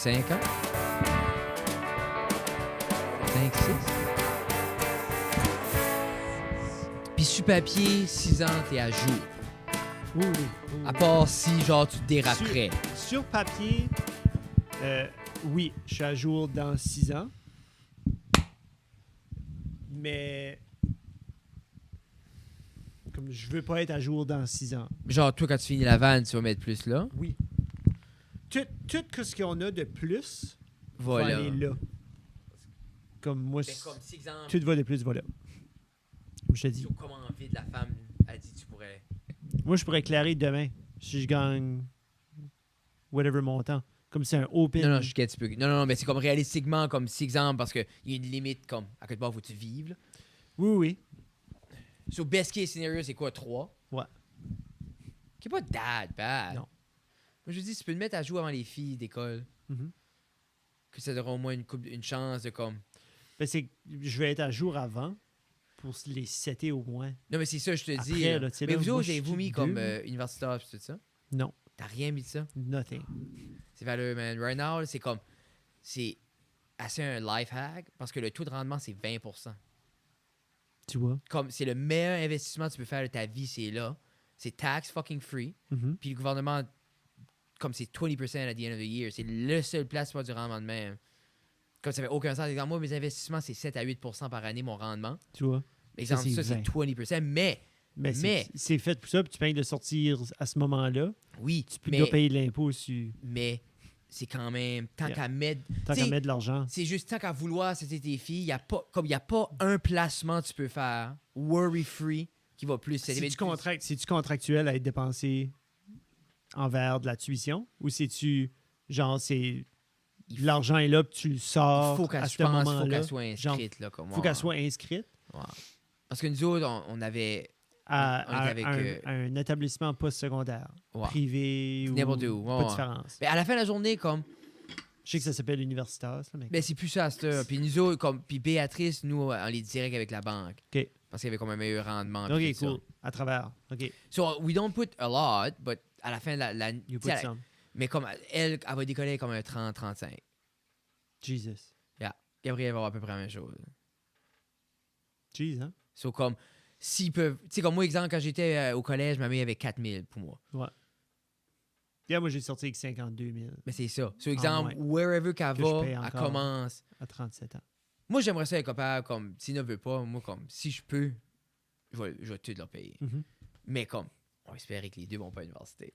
5 ans? 5, 6? Puis sur papier, 6 ans, t'es à jour. Oui. À part si, genre, tu déraperais. Sur papier, oui, je suis à jour dans 6 ans. Mais comme je veux pas être à jour dans 6 ans. Genre, toi, quand tu finis la vanne, tu vas mettre plus là. Oui. Tout ce qu'on a de plus Voilà. va aller là. Comme moi, Mais comme, si exemple, tout va de plus, va là. Comme je te dis. sur comment vite la femme a dit tu pourrais... Moi, je pourrais éclairer demain si je gagne whatever montant. Comme c'est un open. Non, je get peu. Non, mais c'est comme réalistiquement, comme si exemple, parce qu'il y a une limite, comme, à quelque part, faut que tu vives. Là. Oui. So, best case scenario, c'est quoi, 3? Ouais. Qui est pas bad. Non. Moi, je dis, tu peux te mettre à jouer avant les filles d'école. Mhm. Que ça aura au moins une chance de comme... Ben, c'est que je vais être à jour avant pour les setter au moins. Non, mais c'est ça, je te Après, dis. là, tu sais, Mais là, vous moi, autres, je avez-vous suis mis deux, comme là. universitaire pis tout ça? Non. T'as rien mis de ça? Nothing. C'est valeureux, man. Right now, là, c'est comme... C'est assez un life hack parce que le taux de rendement, c'est 20%. Tu vois? Comme, c'est le meilleur investissement que tu peux faire de ta vie, c'est là. C'est tax fucking free. Mhm. Puis le gouvernement, comme c'est 20% at the end of the year, c'est le seul place pour du rendement de même. Comme ça fait aucun sens. Exemple, moi, mes investissements, c'est 7 à 8% par année, mon rendement. Tu vois? Exemple, ça, c'est 20. 20%. Mais c'est fait pour ça, puis tu payes de sortir à ce moment-là. oui, Tu dois payer de l'impôt sur. mais c'est quand même, tant Yeah. qu'à mettre... Tant T'sais, qu'à mettre de l'argent. c'est juste tant qu'à vouloir, c'était tes filles, il n'y a pas un placement que tu peux faire, worry-free, qui va plus... C'est-tu contractuel à être dépensé envers de la tuition? Ou c'est-tu, genre, l'argent est là, puis tu le sors Il faut qu'elle à je ce pense, moment-là? faut qu'elle soit Genre, inscrite. Là, comme, faut qu'elle soit inscrite Ouais. Parce que nous autres, on avait... à, On était avec, à un établissement postsecondaire, Ouais. privé ou N'importe où. pas Ouais. de différence. Mais à la fin de la journée, comme... Je sais que ça s'appelle universitaire, ça, mais... Ben, c'est plus ça, c'est puis nous autres, comme... Puis Béatrice, nous, on est direct avec la banque. OK. Parce qu'il y avait comme un meilleur rendement. OK, puis tout cool. À travers. OK. ça. So, we don't put a lot, but à la fin de la... You t'sais, put some. mais comme elle va décoller comme un 30-35. Jesus. Gabriel va avoir à peu près la même chose. Jeez, hein? So, comme, s'ils peuvent... Tu sais, comme moi, exemple, quand j'étais au collège, ma mère avait 4000 pour moi. Ouais. Yeah, moi, j'ai sorti avec 52 000 Mais c'est ça. So, exemple, moins. wherever qu'elle Que je va, paye elle encore. commence... à 37 ans. Moi, j'aimerais ça être capable, comme, s'ils ne veulent pas, moi, comme, si je peux, je vais tout leur payer. Mhm. Mais comme, on va espérer que les deux vont pas à l'université.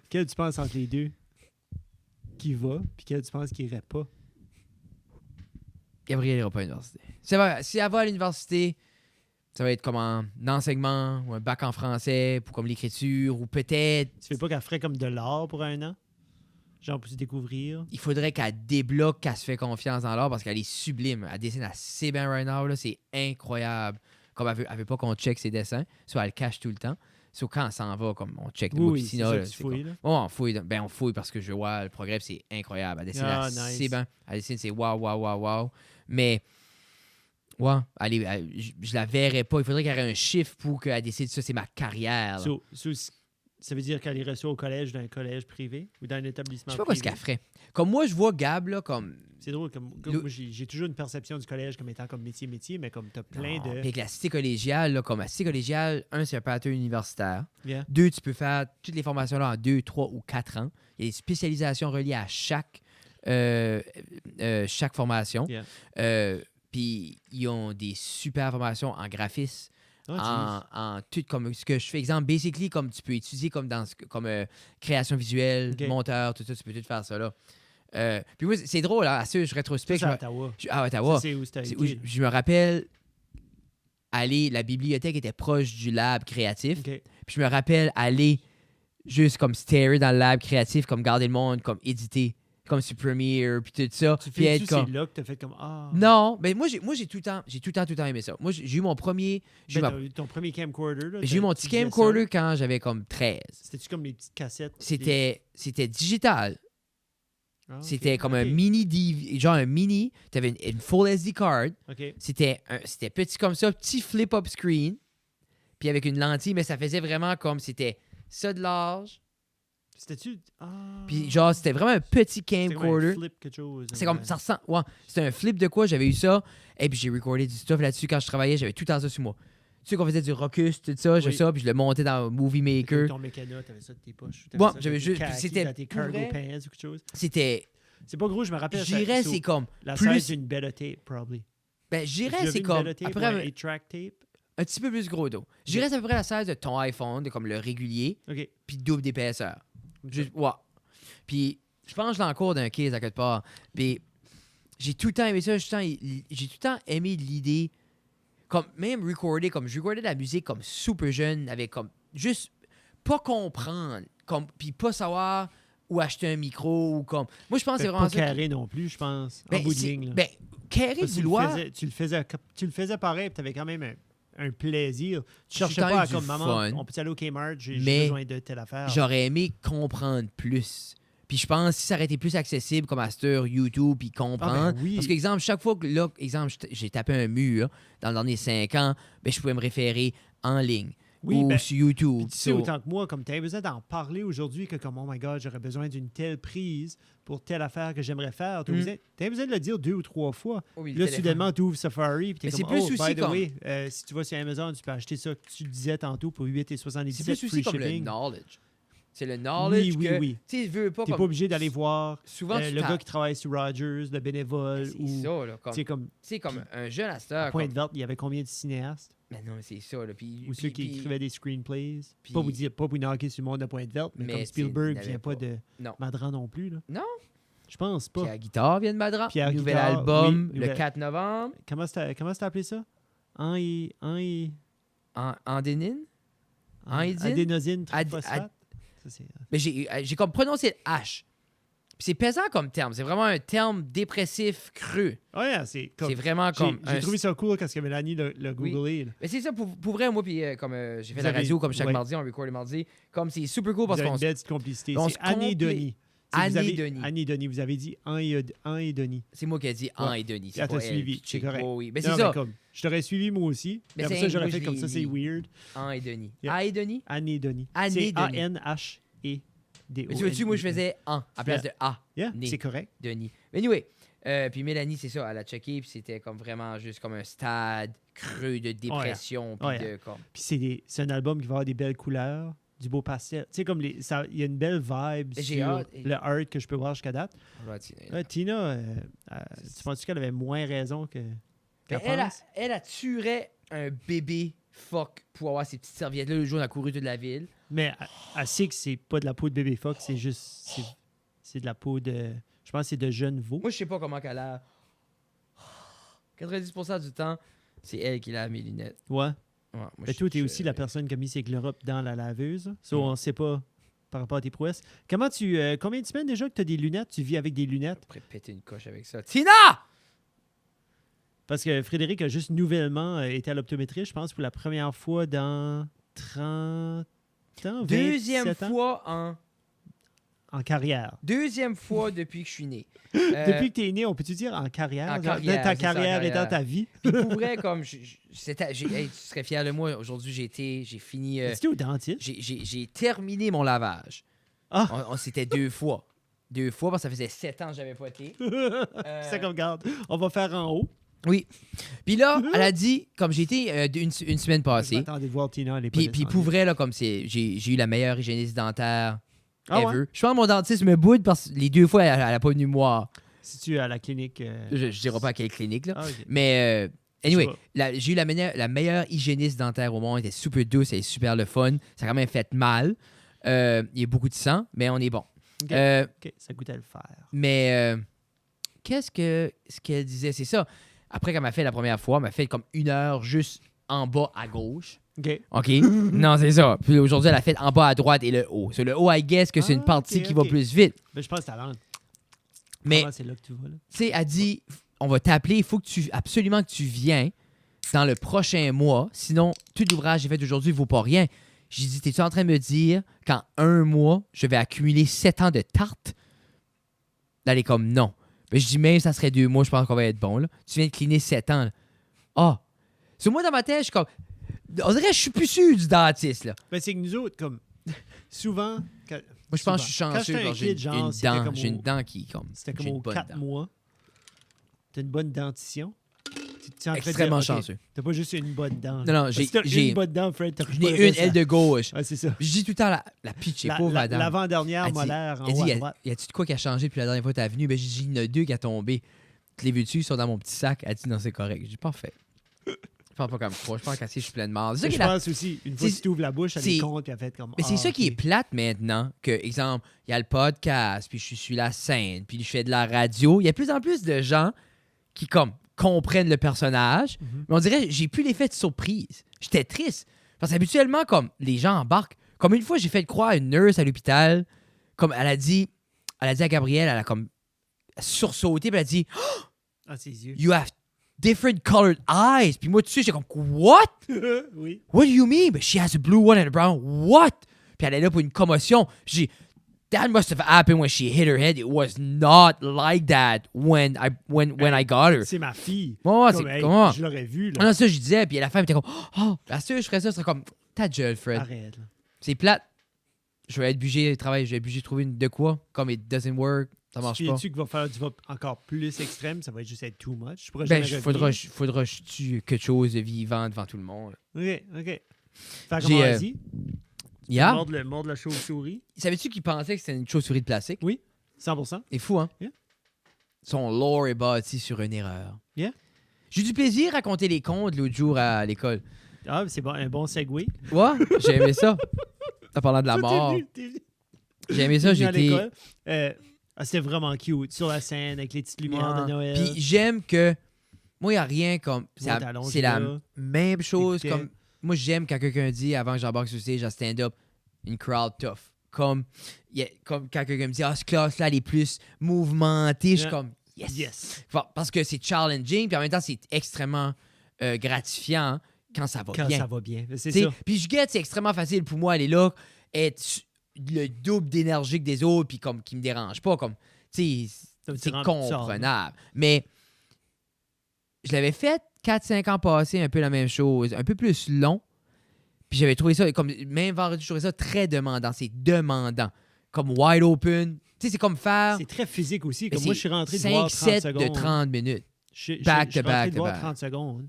Quel tu penses entre les deux qui va, puis quel tu penses qui irait pas? Gabriel ira pas à l'université. Si elle va à l'université, ça va être comme un enseignement ou un bac en français pour comme l'écriture ou peut-être... Tu fais pas qu'elle ferait comme de l'art pour un an? Genre pour se découvrir? Il faudrait qu'elle débloque, qu'elle se fait confiance dans l'art parce qu'elle est sublime. Elle dessine assez bien right now, là, c'est incroyable. Comme elle veut pas qu'on check ses dessins, soit elle le cache tout le temps. Soit quand elle s'en va, comme on check Oui, puis c'est sinon, ça là, que tu c'est fouilles, comme- là. Oh, on fouille. Ben, on fouille parce que je vois le progrès, puis c'est incroyable. Elle dessine Ah, assez nice. bien. Elle dessine, c'est wow. Mais, ouais, je la verrais pas. Il faudrait qu'elle ait un chiffre pour qu'elle décide ça, c'est ma carrière. Là. Ça veut dire qu'elle est reçue au collège d'un collège privé ou d'un établissement Je sais pas privé? ce qu'elle ferait. Comme moi, je vois Gab, là, comme... C'est drôle, comme moi, j'ai toujours une perception du collège comme étant comme métier, mais comme t'as plein Non, de... Puis avec la cité collégiale, là, comme la cité collégiale, c'est un pattern universitaire. Yeah. 2, tu peux faire toutes les formations là en 2, 3 ou 4 ans. Il y a des spécialisations reliées à chaque formation. Yeah. Puis ils ont des super formations en graphisme, Ah, en tout comme ce que je fais. Exemple, basically, comme tu peux étudier comme dans création visuelle, Ok. monteur, tout ça, tu peux tout faire ça là. Puis moi, c'est drôle, hein, à ce je rétrospecte. c'est à Ottawa. À Ottawa. Ça, c'est où c'était C'est où je me rappelle la bibliothèque était proche du lab créatif. OK. Puis je me rappelle aller juste comme starer dans le lab créatif, comme garder le monde, comme éditer, comme sur Premiere, puis tout ça. Tu Puis fais être c'est comme... là que t'as fait comme ah. Non, mais moi j'ai tout le temps aimé ça. Moi j'ai eu mon premier, Ben, t'as eu ton premier camcorder là. j'ai eu mon petit camcorder quand j'avais comme 13. C'était-tu comme les petites cassettes? C'était digital. Ah, ok. C'était comme Ok. un mini DV, genre un mini, t'avais une full SD card. OK. C'était petit comme ça, petit flip-up screen, puis avec une lentille, mais ça faisait vraiment comme c'était ça de large, C'était-tu... Ah... Puis genre, c'était vraiment un petit C'était comme un camcorder. flip quelque chose. C'est comme, ça ressemble, ouais, c'était un flip de quoi, j'avais eu ça, et puis j'ai recordé du stuff là-dessus quand je travaillais, j'avais tout le temps ça sur moi. Tu sais qu'on faisait du Rocus, tout ça, j'ai Oui. ça, puis je le montais dans Movie Maker. Ton mécano, t'avais ça de tes poches. Bon, ça j'avais dans tes juste- khakis, c'était dans tes pour cargo vrai. pants ou quelque chose. C'était, C'est pas gros, je me rappelle. je dirais, c'est comme, La plus- size d'une beta tape, probably. ben, je dirais, Tu as c'est vu une comme, beta tape après, ou un 8-track tape? un petit peu plus gros dos. Je dirais, c'est à peu près la size de ton iPhone, de comme le régulier, OK. puis double d'épaisseur. Ok. Juste, ouais. Puis, je pense que je l'ai encore d'un case à quelque part. Puis, j'ai tout le temps aimé ça. J'ai tout le temps aimé l'idée, comme même recorder, comme je recordais de la musique comme super jeune, avec comme juste pas comprendre, comme puis pas savoir où acheter un micro ou comme. Moi, je pense que c'est Fait vraiment pas ça. carré non plus, je pense, en Ben, bout de c'est- ligne. Là. ben, carré Parce que vouloir. tu le faisais pareil, puis t'avais quand même un plaisir. Tu J'ai cherchais tout le temps pas à eu du comme maman, fun. on peut aller au Kmart, j'ai Mais besoin de telle affaire. J'aurais aimé comprendre plus. Puis je pense que si ça aurait été plus accessible comme à cette heure, YouTube, puis comprendre. Ah ben oui. Parce que, exemple, chaque fois que là, exemple, j'ai tapé un mur dans les derniers 5 ans, ben, je pouvais me référer en ligne Oui, ou ben, sur YouTube. Puis tu sais autant que moi, comme tu as besoin d'en parler aujourd'hui, que comme, oh my God, j'aurais besoin d'une telle prise pour telle affaire que j'aimerais faire. Tu as besoin de le dire 2 ou 3 fois. Oh oui, le Là, téléphone. soudainement, tu ouvres Safari, puis tu es Mais c'est comme, plus oh, aussi by the comme- way, si tu vas sur Amazon, tu peux acheter ça que tu disais tantôt pour C'est 8,77 plus free aussi comme le shipping. knowledge. C'est le knowledge Oui, que, oui. tu sais, veux pas Tu n'es comme... pas obligé d'aller voir Souvent, tu le tapes. gars qui travaille sur Rogers, le bénévole, C'est ou ça, là. Comme, tu sais, comme tu sais, comme un jeune à cette à heure. Pointe comme- Verte, il y avait combien de cinéastes Mais non, mais c'est ça, là. Puis, ou ceux qui écrivaient des screenplays. puis- Pas vous knocker sur le monde de Pointe Verte, mais Mais comme il Spielberg n'avait vient pas pas. de Non. Madran non plus. Là. Non. Je pense pas. Pierre Guitare vient de Madran. Pierre Nouvel Guitare, album, oui, le nouvel- 4 novembre. Comment t'as appelé ça? Andénine? Andénine? Andénine? Adénosine Ad- triphosphate? Ça, c'est... Mais j'ai comme prononcé le H. Puis c'est pesant comme terme. C'est vraiment un terme dépressif creux. Ouais, c'est comme... C'est vraiment comme. J'ai trouvé ça cool quand Mélanie l'a googlé. là. Mais c'est ça, pour vrai, moi, puis comme j'ai fait Vous la avez- radio comme chaque ouais. mardi, on record les mardis. Comme c'est super cool Vous parce avez qu'on une belle petite complicité. on C'est se Annie et complé- Denis. Tu sais, vous Annie avez- Denis. Annie et Denis. Vous avez dit An et Denis. c'est moi qui ai dit An et Denis. C'est Elle pas t'a elle, suivi, pitché. c'est correct. Oh, oui. Mais Non, c'est ça, comme, je t'aurais suivi moi aussi. Mais Après c'est ça, un- j'aurais moi, fait je comme l'ai ça, c'est dit. weird. An et Denis. Yeah. An et Denis? Annie et Denis. Annie C'est Denis. A-N-H-E-D-O. Mais tu vois-tu, moi, je faisais An à place de A. Yeah, Né. c'est correct. Denis. Mais anyway, puis Mélanie, c'est ça, elle a checké, puis c'était comme vraiment juste comme un stade creux de dépression, puis Ouais. de comme... Puis c'est un album qui va avoir des belles couleurs, du beau pastel. Tu sais, comme il y a une belle vibe Mais j'ai sur hâte. le art que je peux voir jusqu'à date. On va tirer. Ouais, Tina, tu penses qu'elle avait moins raison qu'elle Mais pense? elle a tuerait un bébé fuck pour avoir ces petites serviettes-là le jour où on a couru toute la ville. Mais Elle sait que c'est pas de la peau de bébé phoque, c'est juste... C'est de la peau de... Je pense que c'est de jeune veau. moi, je sais pas comment qu'elle a... 90% du temps, c'est elle qui lave mes lunettes. Ouais. Ouais, moi, Mais toi, t'es aussi la personne qui a mis ses chlorops dans la laveuse. Ça, on sait pas par rapport à tes prouesses. Combien de semaines déjà que tu as des lunettes? Tu vis avec des lunettes? Après péter une coche avec ça. Tina! Parce que Frédéric a juste nouvellement été à l'optométriste, je pense, pour la première fois dans 30 ans, 27 Deuxième ans, fois en... en carrière. Deuxième fois depuis que je suis né. Depuis que tu es né, on peut-tu dire en carrière? En dans carrière, ta c'est ça, en carrière et dans carrière. ta vie? Puis pour vrai, comme... hey, tu serais fier de moi. Aujourd'hui, j'ai fini... Es-tu au dentiste? j'ai terminé mon lavage. Ah! C'était 2 fois. 2 fois, parce que ça faisait 7 ans que j'avais pas été. C'est comme, regarde, on va faire en haut. Oui. Puis là, elle a dit, comme j'ai été une semaine Je passée, m'attendais de voir Tina, elle est pas puis descendue. pour vrai, là, comme j'ai eu la meilleure hygiéniste dentaire Ah ever. ouais? Je pense que mon dentiste me boude parce que les 2 fois, elle a pas venu me voir. Si tu es à la clinique... Je dirai pas à quelle clinique, là. Ah, ok. Mais anyway, Je sais j'ai eu la meilleure hygiéniste dentaire au monde. Elle était super douce, elle est super le fun. Ça a quand même fait mal. Il y a beaucoup de sang, mais on est bon. Ok. OK, ça goûtait le fer. Mais ce qu'elle disait, c'est ça. Après qu'elle m'a fait la première fois, elle m'a fait comme 1 heure juste en bas à gauche. OK. OK? Non, c'est ça. Puis aujourd'hui, elle a fait en bas à droite et le haut. Sur le haut, I guess que c'est une Ah, partie ok, qui va ok. plus vite. Mais je pense que ta langue. Mais, C'est là que tu vas, là. tu sais, elle dit, on va t'appeler, il faut absolument que tu viennes dans le prochain mois. Sinon, tout l'ouvrage que j'ai fait aujourd'hui ne vaut pas rien. J'ai dit, t'es-tu en train de me dire qu'en 1 mois, je vais accumuler 7 ans de tarte? Là, elle est comme, non. Mais je dis, même ça serait 2 mois, je pense qu'on va être bon. Là. Tu viens de cleaner 7 ans. Là. Ah! Sur moi, dans ma tête, je suis comme... On dirait que je suis plus sûr du dentiste, là. Ben, c'est que nous autres, comme... Souvent, Moi, je pense que je suis Quand chanceux j'étais un parce que j'ai kid, genre, une c'était dent. comme J'ai au- une dent qui, comme. C'était comme j'ai une aux bonne 4 dent. mois. T'as une bonne dentition. Tu es en train de Extrêmement dire, OK, chanceux. T'as pas juste une bonne dent. Non, non, Parce que si t'as j'ai- une bonne dent, Fred, t'as Je n'ai une aile de gauche. Ouais, c'est ça. Je dis tout le temps, la pitch est pauvre, madame. L'avant-dernière Elle dit- molaire en Elle haut dit, à droite. y a-tu de quoi qui a changé depuis la dernière fois que t'es venu? Ben, j'ai dit, il y en a 2 qui a tombé. Tu les veux-tu? Ils sont dans mon petit sac. Elle dit, non, c'est correct. J'ai dit, parfait. Je pense pas comme toi. Je pense qu'assez, je suis plein de marde. C'est ça Je qui est la- pense aussi, une fois que c'est- tu ouvres la bouche, elle c'est- est compte, puis elle fait comme. Mais c'est ah, ça qui est ok. plate maintenant. Que, exemple, il y a le podcast, puis je suis sur la scène, puis je fais de la radio. Il y a de plus en plus de gens qui, comme, comprennent le personnage. Mhm. Mais on dirait, j'ai plus l'effet de surprise. J'étais triste. Parce qu'habituellement, comme, les gens embarquent. Comme une fois, j'ai fait croire à une nurse à l'hôpital. Comme, elle a dit à Gabrielle, elle a comme sursauté, puis elle a dit, Ah, ses yeux. You have different colored eyes. Puis moi, tu sais, j'étais comme, What? Oui. What do you mean? But she has a blue one and a brown. What? Puis elle est là pour une commotion. J'ai dit, That must have happened when she hit her head. It was not like that when I got her. C'est ma fille. Ouais, Comme, c'est hey, comment? Je l'aurais vu, là. Non, ça, je disais. Puis la femme était comme, Oh, la seule, je ferais ça, ce serait comme, ta gueule, Fred. Arrête, là. C'est plate. Je vais être obligé de travailler. Je vais être obligé de trouver une de quoi. Comme it doesn't work. Ça marche pas. Tu qu'il va falloir du va encore plus extrême, ça va juste être too much. Je pourrais Ben, jamais faudra revenir. que je tue quelque chose de vivant devant tout le monde. OK. Fait J'ai, comment vas-y? Yeah. Mordre la chauve-souris. Savais-tu qu'il pensait que c'était une chauve-souris de plastique? 100%. C'est fou, hein? Yeah. Son lore est bâti sur une erreur. Yeah. J'ai eu du plaisir à raconter les contes l'autre jour à l'école. Ah, c'est bon, un bon segue. Ouais, j'ai aimé ça. En parlant de la mort. J'ai aimé ça, j'étais... C'était vraiment cute. Sur la scène, avec les petites lumières de Noël. Puis j'aime que... Moi, il n'y a rien comme... Ouais, t'allonges C'est la là. même chose Écoutez. comme... Moi, j'aime quand quelqu'un dit, avant que j'embarque sur stage à stand-up, une crowd tough. Comme quand quelqu'un me dit, ah, ce classe-là, elle est plus mouvementée. Je suis Yeah. comme, yes. Yes. Parce que c'est challenging, puis en même temps, c'est extrêmement gratifiant quand ça va Quand bien. ça va bien. C'est T'sais, ça. puis je guette, c'est extrêmement facile pour moi aller là, être le double d'énergie que des autres, puis comme qui me dérange pas, comme, tu sais, Donc, tu c'est rentres ça, comprenable. Mais je l'avais fait 4-5 ans passés, un peu la même chose, un peu plus long. Puis j'avais trouvé ça, comme même vendredi, je trouvais ça très demandant. C'est demandant. Comme wide open. Tu sais, c'est comme faire C'est très physique aussi. Comme moi, je suis rentré de voir 30 5 sets secondes. de 30 minutes. Je back suis to rentré back de to voir back. 30 secondes.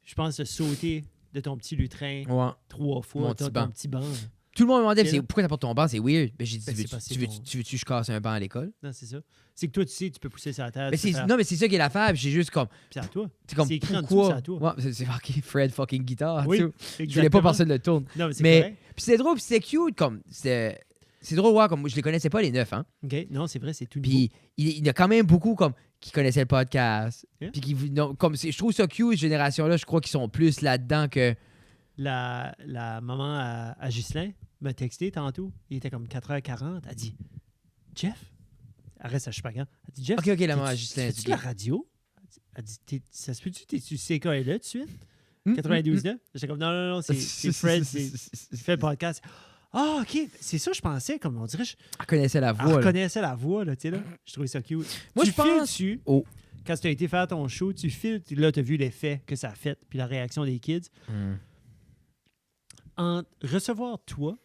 Je pense de sauter de ton petit lutrin Ouais. 3 fois, Mon ton petit banc. petit banc. Tout le monde me demandait Et là- pourquoi t'apportes ton banc, c'est weird. Ben, j'ai dit, Ben, c'est parce que tu veux ton- que je casse un banc à l'école? Non, c'est ça. C'est que toi, tu sais, tu peux pousser sur la table. Mais non, mais c'est ça qui est l'affaire. Puis j'ai juste comme. C'est à toi. C'est comme C'est écrit en dessous, pourquoi? c'est à toi. Ouais, c'est marqué Fred fucking guitar. Oui, tu sais. Je voulais pas exactement. passer le tourne. Non, mais c'est Mais correct. puis c'est drôle, puis c'était cute comme c'est drôle ouais, comme je les connaissais pas les 9 hein. OK. Non, c'est vrai, c'est tout nouveau. Puis il y a quand même beaucoup comme qui connaissaient le podcast. Yeah. Puis qui non, comme je trouve ça cute cette génération là, je crois qu'ils sont plus là-dedans que La maman à Ghislain m'a texté tantôt. Il était comme 4h40. Elle dit Jeff, arrête ça, je suis pas grand. Elle dit Jeff, OK, la maman à Ghislain, fais-tu c'est la OK. radio? Elle dit ça se peut-tu, t'es-tu CKLA tout de suite? Hmm, 92.9? J'étais comme non, c'est Fred, il fait le podcast. Ah, OK, c'est ça, je pensais. Comme on dirait, Elle connaissait la elle voix. là. reconnaissait la voix, là, tu sais, là. Je trouvais ça cute. Moi, Tu je pense- files dessus. Oh. Quand tu as été faire ton show, tu files, là, tu as vu l'effet que ça a fait, puis la réaction des kids. Hmm. En recevoir toi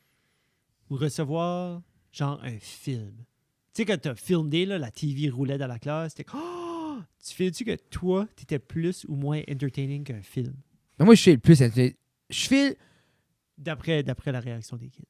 ou recevoir genre un film. Tu sais, quand tu as filmé, là, la TV roulait dans la classe, t'es oh! Tu files-tu que toi, tu étais plus ou moins entertaining qu'un film? Mais moi je fais le plus je fais D'après la réaction des kids.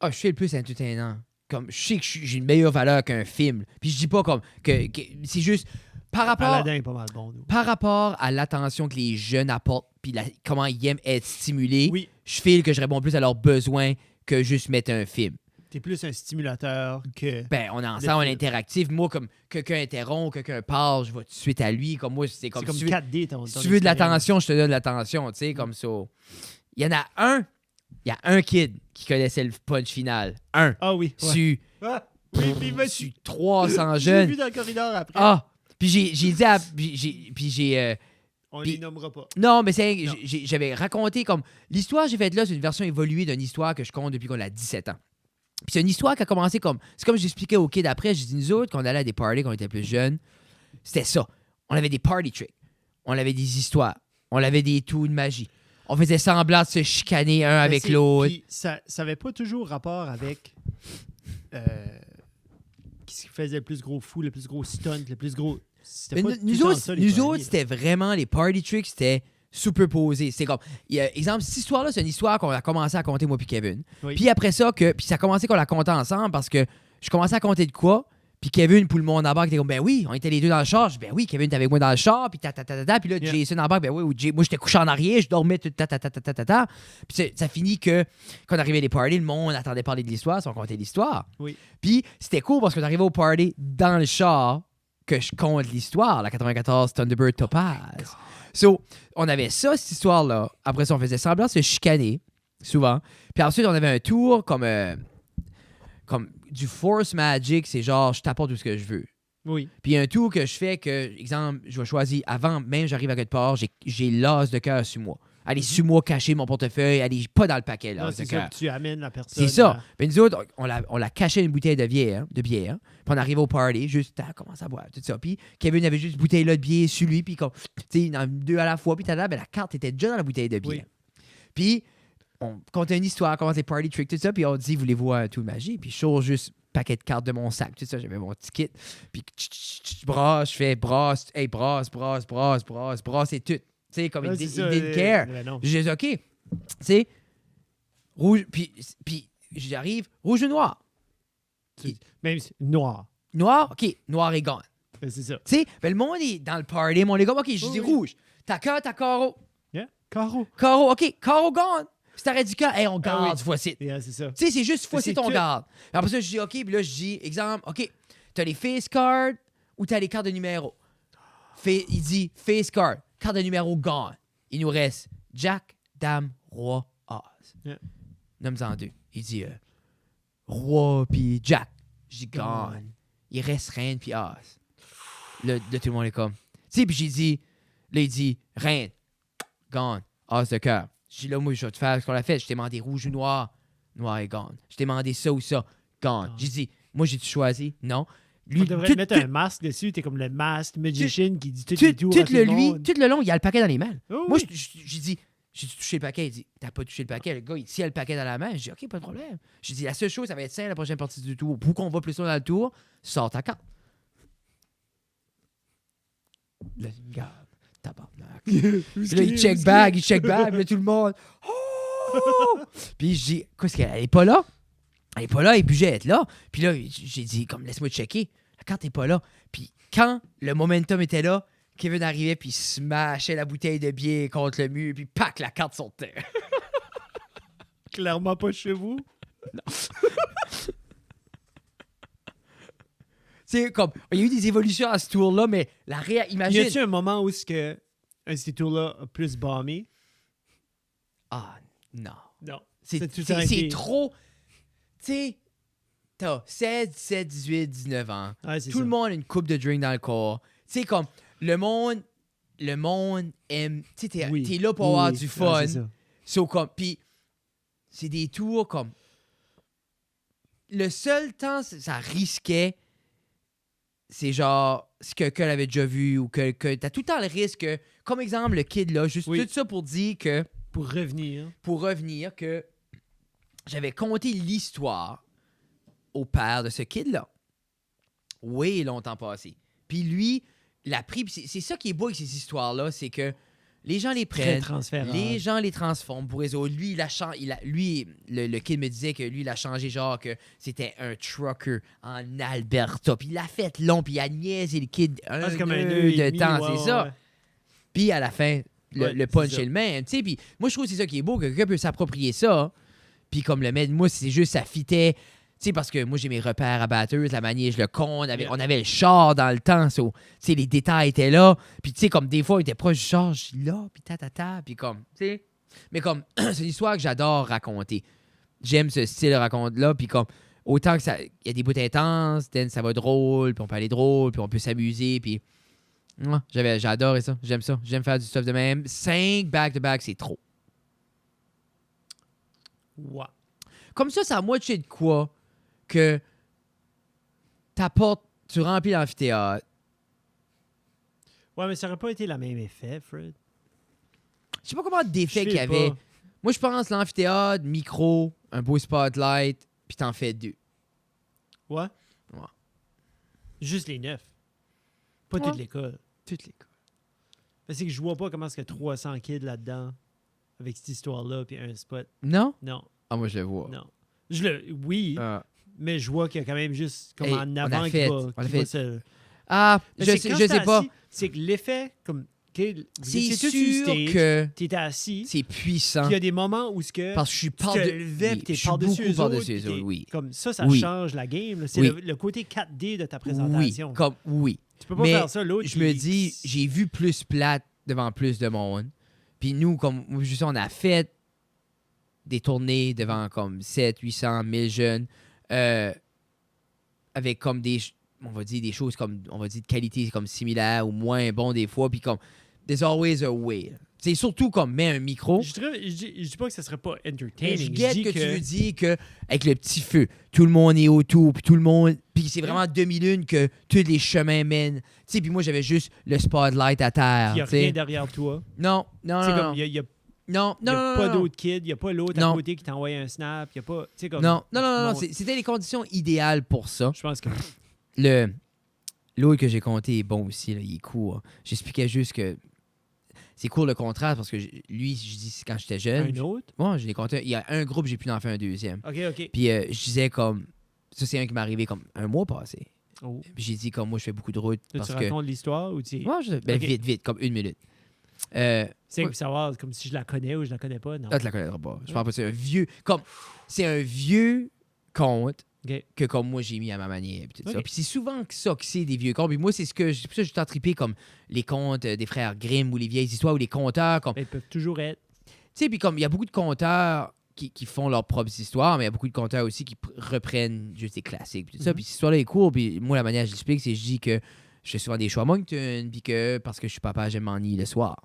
je fais le plus entertainant. Comme je sais que j'ai une meilleure valeur qu'un film. Puis je dis pas comme que c'est juste par rapport Aladdin est pas mal bon, nous. par rapport à l'attention que les jeunes apportent puis comment ils aiment être stimulés, Oui, je file que je réponds plus à leurs besoins que juste mettre un film. t'es plus un stimulateur que... Ben, on est ensemble, on est interactif. Moi, comme quelqu'un interrompt, quelqu'un parle, je vais tout de suite à lui. Comme moi, c'est comme, C'est comme si tu veux, 4D, ton si tu veux de expérience. l'attention, je te donne de l'attention, tu sais, comme ça. Il y en a un, il y a un kid qui connaissait le punch final. Un. Ah oui. Ouais. Sur, Ah, oui, puis va sur 300 J'ai jeunes. vu dans le corridor après. Ah! Puis j'ai dit à... Puis j'ai... On puis- les nommera pas. Non, mais c'est Non. j'avais raconté comme... L'histoire que j'ai faite là, c'est une version évoluée d'une histoire que je compte depuis qu'on a 17 ans. Puis c'est une histoire qui a commencé comme... C'est comme j'expliquais aux kids après. J'ai dit, nous autres, quand on allait à des parties, quand on était plus jeunes, c'était ça. On avait des party tricks. On avait des histoires. On avait des tours de magie. On faisait semblant de se chicaner un avec Mais l'autre. puis ça n'avait pas toujours rapport avec qui faisait le plus gros fou, le plus gros stunt, le plus gros... Mais C'était pas nous tout le temps autres, ça, les parties. c'était vraiment les party tricks, c'était superposé. C'est comme, exemple, cette histoire-là, c'est une histoire qu'on a commencé à compter, moi puis Kevin. Oui. Puis après ça, puis ça a commencé qu'on la comptait ensemble parce que je commençais à compter de quoi, puis Kevin, pour le monde en bas, qui était comme, ben oui, on était les deux dans le char. Je dis, ben oui, Kevin était avec moi dans le char, puis puis là, Yeah. Jason en bas, ben oui, moi j'étais couché en arrière, je dormais, tout, Puis ça finit que, quand on arrivait à des parties, le monde attendait parler de l'histoire, si on comptait l'histoire. Oui. Puis c'était cool parce qu'on arrivait au party dans le char que je compte l'histoire, la 94 Thunderbird Topaz. So, on avait ça, cette histoire-là. Après ça, on faisait semblant de se chicaner, souvent. Puis ensuite, on avait un tour comme du Force Magic, c'est genre, je t'apporte tout ce que je veux. Oui. Puis il y a un tour que je fais que, exemple, je vais choisir, avant même j'arrive à quelque part, j'ai l'as de cœur sur moi. Allez, sur moi, cacher mon portefeuille, allez, pas dans le paquet, Non, l'as c'est de ça, cœur. puis tu amènes la personne. C'est ça. Puis nous autres, on la cachait une bouteille de bière. Puis on arrive au party, juste, commence à boire, tout ça. Puis Kevin avait juste une bouteille-là de bière sur lui, puis comme, tu sais, deux à la fois, puis ben, la carte était déjà dans la bouteille de bière. Oui. Puis on comptait une histoire, commence les party tricks, tout ça, puis on dit, voulez-vous un tour de magie? Puis je sors juste paquet de cartes de mon sac, tout ça, j'avais mon ticket. Puis je fais brasse, hey, brasse, et tout. Tu sais, comme Ouais, il c'est ça, didn't care. ben non. Je dis, OK, tu sais, rouge, puis j'arrive, rouge ou noir? Même si- noir. Noir, OK, noir et gone. C'est ça. Tu sais, ben le monde est dans le party, mon les gars, OK, je dis Oui. rouge. T'as cœur, t'as carreau. Yeah. Carreau. Carreau, OK, carreau gone. Si t'arrêtes du cœur, hey, on garde oui. cette fois-ci. Yeah, c'est ça. Tu sais, c'est juste fois-ci c'est ton tout. garde. Après ça, je dis, OK, puis là, je dis, exemple, OK, t'as les face cards ou t'as les cartes de numéro. Il dit, face card, carte de numéro gone. Il nous reste Jack, Dame, Roi, As. Yeah. Nomme-en deux. Il dit, Roi puis Jack. Je dis, gone. Gone. Il reste Reine puis As. Là, tout le monde est comme. Tu sais, puis j'ai dit, là, il dit, Reine, gone, As de cœur. Je dis, là, moi, je vais te faire ce qu'on a fait. Je t'ai demandé rouge ou noir. Noir et gone. Je t'ai demandé ça ou ça. Gone. Gone. J'ai dit, moi, j'ai-tu choisi? Non. On devrait tout- mettre tout- un masque dessus. T'es comme le mask magician qui dit tout tout, les tours tout à tout le le lui, monde. tout le long, il y a le paquet dans les mains. Oh, Moi, oui. j'ai dit, j'ai-tu touché le paquet? Il dit, t'as pas touché le paquet. Le gars, il tient le paquet dans la main. J'ai dit, OK, pas de problème. J'ai dit, la seule chose, ça va être ça, la prochaine partie du tour. Pour qu'on va plus loin dans le tour, sors ta carte. Là, il me regarde. Tabarnak. Puis là, il check bag, là, tout le monde. Oh! Puis je dis, qu'est-ce qu'elle est pas là? Elle est pas là, elle est plus être là. Puis là, j'ai dit, comme, laisse-moi checker. La carte est pas là. Puis quand le momentum était là, Kevin arrivait, puis il smashait la bouteille de bière contre le mur, puis pac, la carte sur terre. Clairement pas chez vous. C'est comme, il y a eu des évolutions à ce tour-là, mais Y imagine. a-tu un moment où est-ce que ces tours-là a plus bombé? Ah, non. Non. C'est tout le temps c'est été- trop. Tu sais, t'as 16, 17, 18, 19 ans. Ouais, c'est Tout ça. le monde a une coupe de drink dans le corps. Tu sais, comme, le monde aime. Tu sais, Oui. t'es là pour Oui, avoir oui. du Ouais, fun. c'est ça. So, comme, puis c'est des tours comme. Le seul temps, ça risquait, c'est genre ce que quelqu'un avait déjà vu ou que t'as tout le temps le risque que, comme exemple, le kid là, juste Oui. tout ça pour dire que, Pour revenir. pour revenir, que j'avais conté l'histoire au père de ce kid-là. Oui, longtemps passé. Puis lui, l'a pris. Puis c'est ça qui est beau avec ces histoires-là, c'est que les gens les Très prennent, transférable. les gens les transforment pour les autres. Lui, le kid me disait que lui, il a changé, genre que c'était un trucker en Alberta. Puis il a fait long, puis il a niaisé le kid un C'est comme un nœud nœud et de demi, temps, ouais, c'est ça. ouais. Puis à la fin, Ouais, le punch c'est ça. est le même. Tu sais, puis moi, je trouve que c'est ça qui est beau, que quelqu'un peut s'approprier ça. Puis comme le mettre, moi, c'est juste, ça fitait. Tu sais, parce que moi, j'ai mes repères à batteuse, la manière, je le compte. On avait le char dans le temps. Tu sais, les détails étaient là. Puis, tu sais, comme des fois, il était proche du char, je suis là, puis ta. Puis comme, tu sais. Mais comme, c'est une histoire que j'adore raconter. J'aime ce style de raconte-là. Puis comme, autant que ça. Il y a des bouts intenses, then ça va drôle, puis on peut aller drôle, puis on peut s'amuser, puis. Ouais, j'ai adoré ça. J'aime ça. J'aime faire du stuff de même. 5 back-to-back, c'est trop. Ouais. Comme ça à moitié de quoi que t'apportes, tu remplis l'amphithéâtre. Ouais, mais ça aurait pas été le même effet, Fred. Je sais pas comment d'effets Je qu'il y sais avait. pas. Moi, je pense l'amphithéâtre, micro, un beau spotlight, puis t'en fais 2. Ouais? Ouais. Juste les 9. Pas Ouais. toute l'école. Toutes les cas. Parce que je vois pas comment est-ce qu'il y a 300 kids là-dedans avec cette histoire-là puis un spot. Non? Non, Ah, moi, je le vois. non. Oui, Ah. mais je vois qu'il y a quand même juste comme Hey, en on a avant qui fait, va, on a qui fait. va se... Ah, Mais je c'est sais, quand je t'es sais pas. assis, c'est que l'effet, comme... vous C'est étiez tous sur sûr stage, que t'étais assis, c'est puissant. puis il y a des moments où ce que Parce que je suis tu te levais, puis t'es par-dessus eux par-dessus autres, eux puis autres, oui. Comme ça Oui. change la game. là. C'est Oui. le côté 4D de ta Oui, présentation. oui. Tu peux pas Mais faire ça, l'autre. je me dis, j'ai vu plus plate devant plus de monde. Puis nous, comme je sais, on a fait des tournées devant comme 700, 800, 1000 jeunes avec comme on va dire des choses comme, on va dire de qualité comme similaire ou moins bon des fois. Puis comme, there's always a way. C'est surtout comme, mets un micro. Je dis pas que ça serait pas Mais entertaining. je Je guette dis que tu veux dire que avec le petit feu, tout le monde est autour, puis tout le monde... Puis c'est vraiment demi-lune que tous les chemins mènent. Tu sais, puis moi, j'avais juste le spotlight à terre. il y a tu sais. rien derrière toi. Non, non, C'est non, comme, non. il y a Non, non, non, pas non, d'autres kids, il y a pas l'autre à Non. côté qui t'envoie un snap, il y a pas... Tu sais, comme... non, non, non, non, Bon, c'était les conditions idéales pour ça. Je pense que... L'autre que j'ai compté est bon aussi, là, il est court. J'expliquais juste que c'est court le contraste parce que lui, je dis c'est quand j'étais jeune. Un autre? Moi, je l'ai compté. Il y a un groupe, j'ai pu en faire un deuxième. OK. Puis je disais comme... Ça, c'est un qui m'est arrivé comme un mois passé. Oh. Puis j'ai dit comme moi, je fais beaucoup de route Là, parce tu que... racontes l'histoire ou tu... Moi, ben, Ok. vite, comme 1 minute. C'est Ouais. pour savoir comme si je la connais ou je la connais pas. Non. Là, tu la connaîtras pas. Je pense pas que c'est un vieux... Comme... C'est un vieux conte OK. que comme moi, j'ai mis à ma manière. Puis tout ça. Ok. Puis c'est souvent que ça que c'est des vieux contes. Puis moi, c'est ce que... C'est pour ça que je suis trippé comme les contes des frères Grimm ou les vieilles histoires ou les conteurs. Comme... Mais ils peuvent toujours être... Tu sais, puis comme il y a beaucoup de conteurs qui font leurs propres histoires, mais il y a beaucoup de conteurs aussi qui reprennent juste des classiques. Puis tout ça. Mhm. Puis cette histoire-là est cool. Puis moi, la manière que je l'explique, c'est que je dis que je fais souvent des choix à Moncton, puis que parce que je suis papa, j'aime m'ennuyer le soir.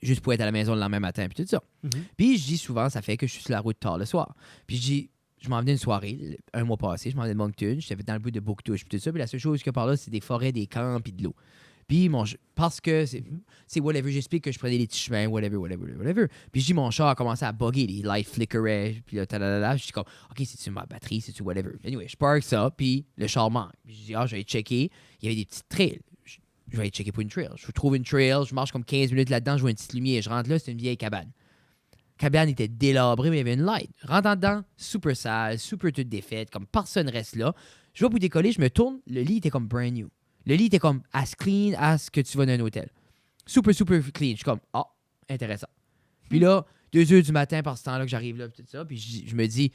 Juste pour être à la maison le lendemain matin, puis tout ça. Mhm. Puis je dis souvent, ça fait que je suis sur la route tard le soir. Puis je dis, je m'en venais une soirée, un mois passé, je m'en venais de Moncton, j'étais dans le bout de Bouctouche, puis tout ça. Puis la seule chose que par là, c'est des forêts, des camps, puis de l'eau. Puis parce que c'est whatever, j'explique que je prenais les petits chemins, whatever. Puis je dis, mon char a commencé à bugger, les lights flickeraient, puis là, talalala. Je dis comme, OK, c'est-tu ma batterie, c'est-tu whatever. Anyway, je park ça, puis le char manque. Puis je dis, je vais aller checker. Il y avait des petites trails. Je vais aller checker pour une trail. Je trouve une trail, je marche comme 15 minutes là-dedans, je vois une petite lumière. Je rentre là, c'est une vieille cabane. La cabane était délabrée, mais il y avait une light. Rentre en dedans, super sale, super toute défaite, comme personne reste là. Je vais pour décoller, je me tourne, le lit était comme brand new. Le lit était comme as clean as que tu vas dans un hôtel. Super clean. Je suis comme, intéressant. Puis là, 2 heures du matin, par ce temps-là que j'arrive là, puis tout ça, puis je me dis,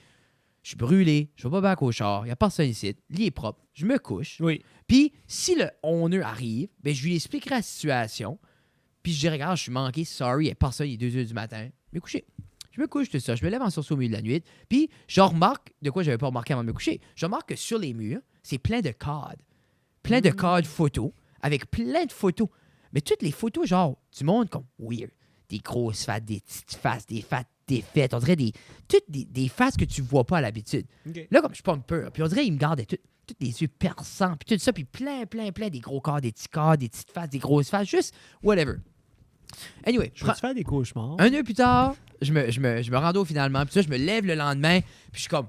je suis brûlé, je vais pas back au char, il n'y a personne ici, le lit est propre, je me couche. Oui. Puis si le owner arrive, ben, je lui expliquerai la situation, puis je dirai, regarde, je suis manqué, sorry, il n'y a personne, il est 2 heures du matin. Je me couche. Je me couche, tout ça. Je me lève en sursaut au milieu de la nuit. Puis, je remarque, de quoi je n'avais pas remarqué avant de me coucher, je remarque que sur les murs, c'est plein de cadres. Plein de cadres photos, avec plein de photos. Mais toutes les photos, genre, du monde comme weird. Des grosses faces, des petites faces, des faces défaites. On dirait toutes des faces que tu vois pas à l'habitude. OK. Là, comme je suis pas un peu, puis on dirait qu'ils me gardaient tous les yeux perçants, puis tout ça, puis plein, des gros corps, des petits corps, des petites faces, des grosses faces, juste whatever. Anyway, Je vais te faire des cauchemars. 1 heure plus tard, je me rends finalement, puis ça, je me lève le lendemain, puis je suis comme,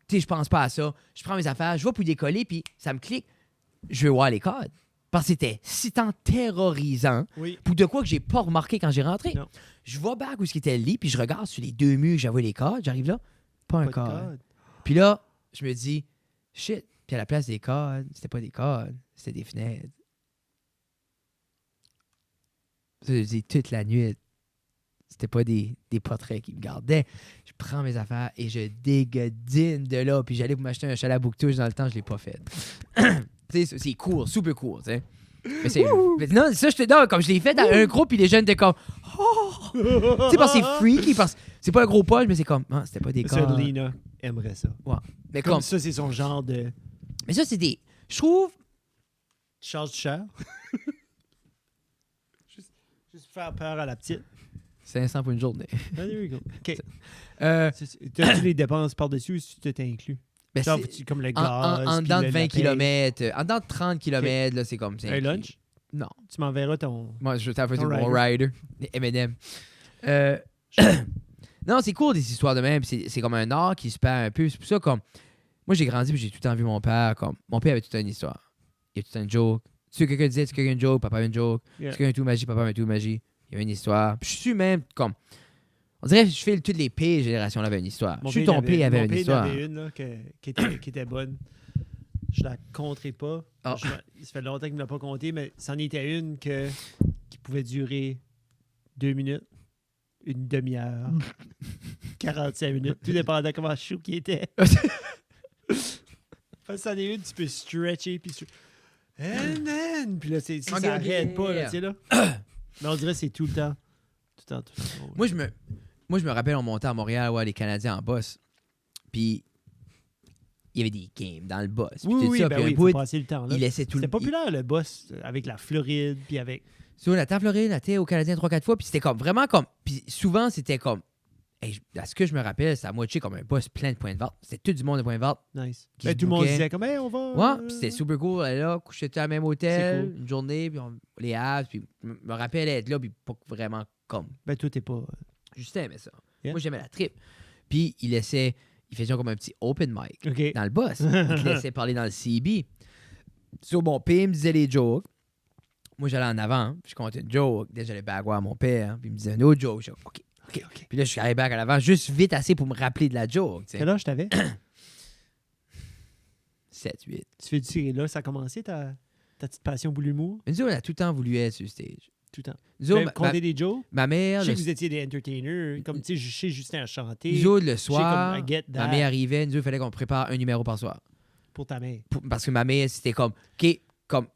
tu sais, je pense pas à ça. Je prends mes affaires, je vais pour décoller, puis ça me clique. Je veux voir les codes. Parce que c'était si tant terrorisant, Oui. pour de quoi que j'ai pas remarqué quand j'ai rentré. Non. Je vais back où était le lit, puis je regarde sur les 2 murs que j'avais les codes. J'arrive là, pas un Pas de code. code. Puis là, je me dis, shit. Puis à la place des codes, c'était pas des codes, c'était des fenêtres. Ça, je dis toute la nuit, c'était pas des portraits qui me gardaient. Je prends mes affaires et je dégodine de là. Puis j'allais pour m'acheter un chalet à Bouctouche dans le temps, je l'ai pas fait. Tu sais, c'est court, super court, tu sais. Mais c'est. Mais non, ça, je te donne, comme je l'ai fait à un groupe, puis les jeunes étaient comme. Oh! Tu sais, parce que c'est freaky, parce que c'est pas un gros punch, mais c'est comme. Ah, c'était pas des Ça, corps. Lena aimerait ça. Ouais. Mais Comme comme. ça, c'est son genre de... Mais ça, c'est des. Je trouve. Tu charges cher. juste faire peur à la petite. 500 pour une journée. Ah, there we go. OK. T'as-tu les dépenses par-dessus ou si tu t'es inclus? Ben, Genre, c'est- comme le en, gaz. en puis dedans de la 20 paye. km, en dedans de 30 km, là, c'est comme ça. Un lunch? Non. Tu m'enverras ton... Moi, je t'ai fait Ton mon rider. M&M. Non, c'est cool des histoires de même. C'est comme un art qui se perd un peu. C'est pour ça comme Moi, j'ai grandi puis j'ai tout le temps vu mon père comme... Mon père avait toute une histoire. Il y a tout le temps une joke. Tu sais, quelqu'un disait, tu quelqu'un une joke, papa avait une joke. Yeah. Tu quelqu'un tout magie, papa avait tout magie. Il y avait une histoire. Puis je suis même comme... On dirait que je fais toutes les pires générations avaient une histoire. Je suis ton père avait une histoire. Mon père avait une là, qui était bonne. Je la compterai pas. Oh. Ça fait longtemps qu'il ne l'a pas compté, mais c'en était une qui pouvait durer 2 minutes, une demi-heure, 45 minutes, tout dépendant comment chaud qu'il était. C'en est une, tu peux stretcher, puis puis là, ça arrête pas, là, tu sais, là. Mais on dirait que c'est tout le temps. Tout le temps. Moi, je me rappelle, on montait à Montréal, les Canadiens en boss. Puis, il y avait des games dans le boss. Puis Oui, ça, ben puis oui, un il faut bout, passer le temps, là. il laissait tout C'était le... populaire, le boss, avec la Floride, puis avec... Sur la table Floride, la était au Canadien 3-4 fois. Puis c'était comme vraiment comme... Puis souvent, c'était comme... à ce que je me rappelle, c'était à moitié comme un boss plein de points de vente. C'était tout du monde de points de vente. Nice. Qui Ben, se tout le monde bouquait. disait comme, hey, on va... Ouais, puis c'était super cool. Elle est là, couchait à la même hôtel, C'est cool. une journée, puis les Habs. Puis je me rappelle être là, puis pas vraiment comme... Ben, toi, t'es pas... Justin aimait ça. Yeah. Moi, j'aimais la trip. Puis il faisait comme un petit open mic OK. dans le boss. Il te laissait parler dans le CB. Sur mon père, me disait les jokes. Moi, j'allais en avant, puis je comptais une joke. Dès que j'allais baguer à mon père, puis il me disait une autre joke. Je disais, OK. Puis là, je suis allé back à l'avant, juste vite assez pour me rappeler de la joke. Quel âge t'avais? 7, 8. Tu fais du tiré là, ça a commencé ta petite passion pour l'humour? Mais nous, on a tout le temps voulu être sur le stage. Tout le temps. Nous autres, Même compter des jokes? ma mère, Je sais le, que vous étiez des entertainers. Comme, tu sais, je sais Justin a chanté. nous autres, le Je sais comme, soir, I get ma that. mère arrivait, nous autres, il fallait qu'on prépare un numéro par soir. Pour ta mère. Parce que ma mère, c'était comme, OK, comme...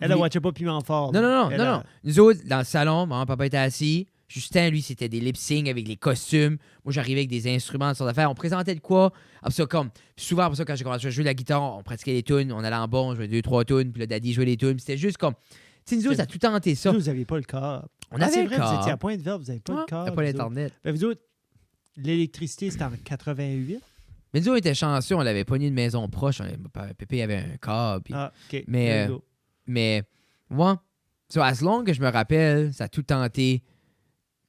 Elle a watché pas Piment Fort. Non. Elle a- Nous autres, dans le salon, maman, papa était assis. Justin, lui, c'était des lip-sync avec les costumes. Moi, j'arrivais avec des instruments, toutes sortes d'affaires. On présentait de quoi? Après ça, comme... Souvent, après ça, quand j'ai commencé à jouer de la guitare, on pratiquait les tunes. On allait en bas, on jouait 2-3 tunes. Puis le daddy jouait les tunes. Puis c'était juste comme... Tu sais, nous autres, ça a tout tenté ça. Vous n'aviez pas le corps. On avait c'est le vrai, corps. vous étiez à Pointe-Verte, vous n'avez pas Ouais, le corps. t'as pas vous autres. l'Internet. Ben, vous autres, l'électricité, c'était en 88? Mais nous autres, on était chanceux. On avait pogné une maison proche. Pépé avait un câble. Puis... Ah, OK. Mais, There you go. Mais, ouais. So, as long que je me rappelle, ça a tout tenté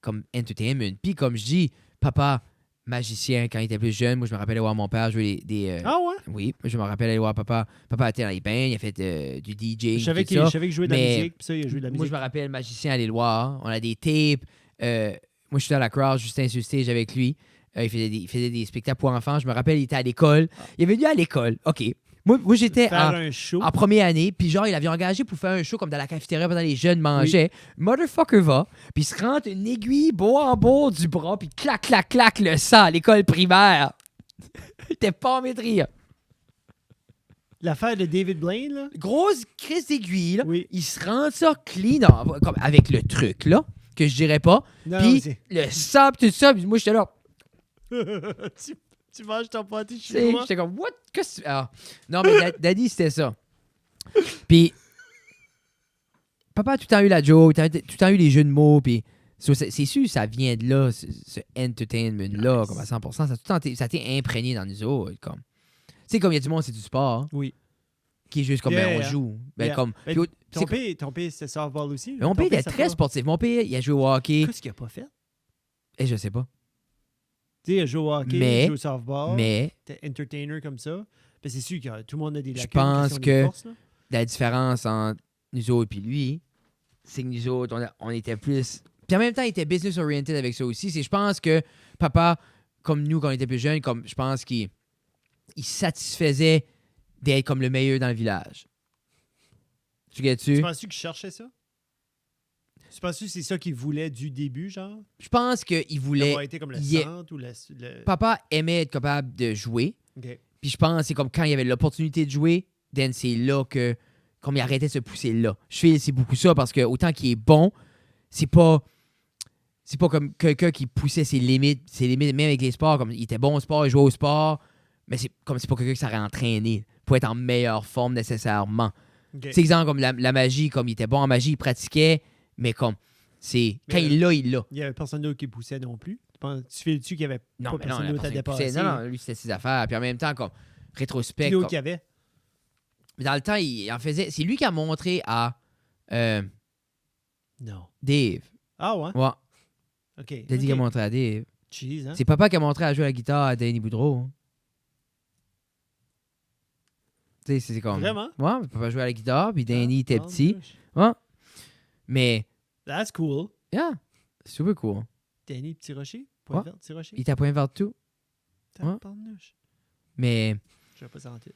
comme entertainment. Puis, comme je dis, papa, magicien, quand il était plus jeune, moi, je me rappelle aller voir mon père jouer des... Ah ouais? Oui, je me rappelle aller voir papa. Papa était dans les bains, il a fait du DJ. Je savais tout ça. qu'il jouait de la Mais musique, puis ça, il a joué de la Moi, musique. je me rappelle, magicien, aller le voir. On a des tapes. Moi, je suis à la crowd, Justin sur stage avec lui. Il faisait des spectacles pour enfants. Je me rappelle, il était à l'école. Il est venu à l'école. OK. Moi j'étais Faire un show. en première année, puis genre, il avait engagé pour faire un show comme dans la cafétéria pendant les jeunes mangeaient. Motherfucker va, puis il se rentre une aiguille beau en beau du bras, puis clac, clac, clac, le sang à l'école primaire. Il était pas en maîtrise. L'affaire de David Blaine, là? Grosse crise d'aiguille, là. Oui. Il se rend ça clean, comme avec le truc, là, que je dirais pas. Non, Puis c'est- le sang, pis tout ça, puis moi, j'étais là. tu manges ton pâté Tu chez sais, moi? j'étais comme, what? Qu'est-ce que tu... Ah. Non, mais Daddy, c'était ça. Puis, papa a tout le temps eu la joke, tout le temps eu les jeux de mots, puis c'est sûr, ça vient de là, ce entertainment-là, Nice. comme à 100%. Ça a tout le temps ça a été imprégné dans nous autres, comme. Tu sais, comme il y a du monde, c'est du sport, hein, Oui. qui est juste comme, Yeah, ben, on yeah. joue. Ben, Yeah. comme... Ben, puis, Ton père, c'était softball aussi? mais mon père était très sportif. Mon père, il a joué au hockey. Qu'est-ce qu'il a pas fait? Et je sais pas. Tu sais, il a joué au hockey, Mais- il a joué au softball. Mais T'es entertainer comme ça. Ben, c'est sûr que tout le monde a des Je lacunes. pense qui sont que- des forces, là. la différence entre nous autres et lui, c'est que nous autres, on était plus... Puis en même temps, il était business-oriented avec ça aussi. Je pense que papa, comme nous, quand on était plus jeunes, comme je pense qu'il satisfaisait d'être comme le meilleur dans le village. Tu Tu sais-tu? penses-tu qu'il cherchait ça? Tu penses-tu que c'est ça qu'il voulait du début, genre? Je pense qu'il voulait... D'avoir été comme le il est- centre ou le... Papa aimait être capable de jouer. OK. Puis je pense que c'est comme quand il y avait l'opportunité de jouer, then c'est là que... Comme il arrêtait de se pousser là. Je fais c'est beaucoup ça parce que autant qu'il est bon, c'est pas comme quelqu'un qui poussait ses limites, même avec les sports. Comme il était bon au sport, il jouait au sport, mais c'est pas quelqu'un qui s'aurait entraîné pour être en meilleure forme nécessairement. OK. C'est exemple comme la magie, comme il était bon en magie, il pratiquait, mais comme c'est quand Mais- il l'a, il l'a. Il y avait personne d'autre qui poussait non plus. Tu fais-tu qu'il y avait Non, pas mais non, personne la d'autre à personne qui poussait. dépasser? Non, lui, c'était ses affaires. Puis en même temps, comme Qui rétrospect. d'autre comme- qu'il y avait? Mais dans le temps, il en faisait. C'est lui qui a montré à Non. Dave. Ah ouais? Ouais, OK. il a dit qu'il a montré à Dave. Cheese, hein? C'est papa qui a montré à jouer à la guitare à Danny Boudreau. Hein. Tu sais, c'est comme... Vraiment? Ouais, papa jouait à la guitare, puis Danny était Ah, petit. gosh. Ouais. Mais, That's cool. yeah, super cool. Danny Petit Rocher? Point Ouais. vert, Petit Rocher? Il t'a point vers tout. Tabarnouche. Mais, Je vais pas sentir.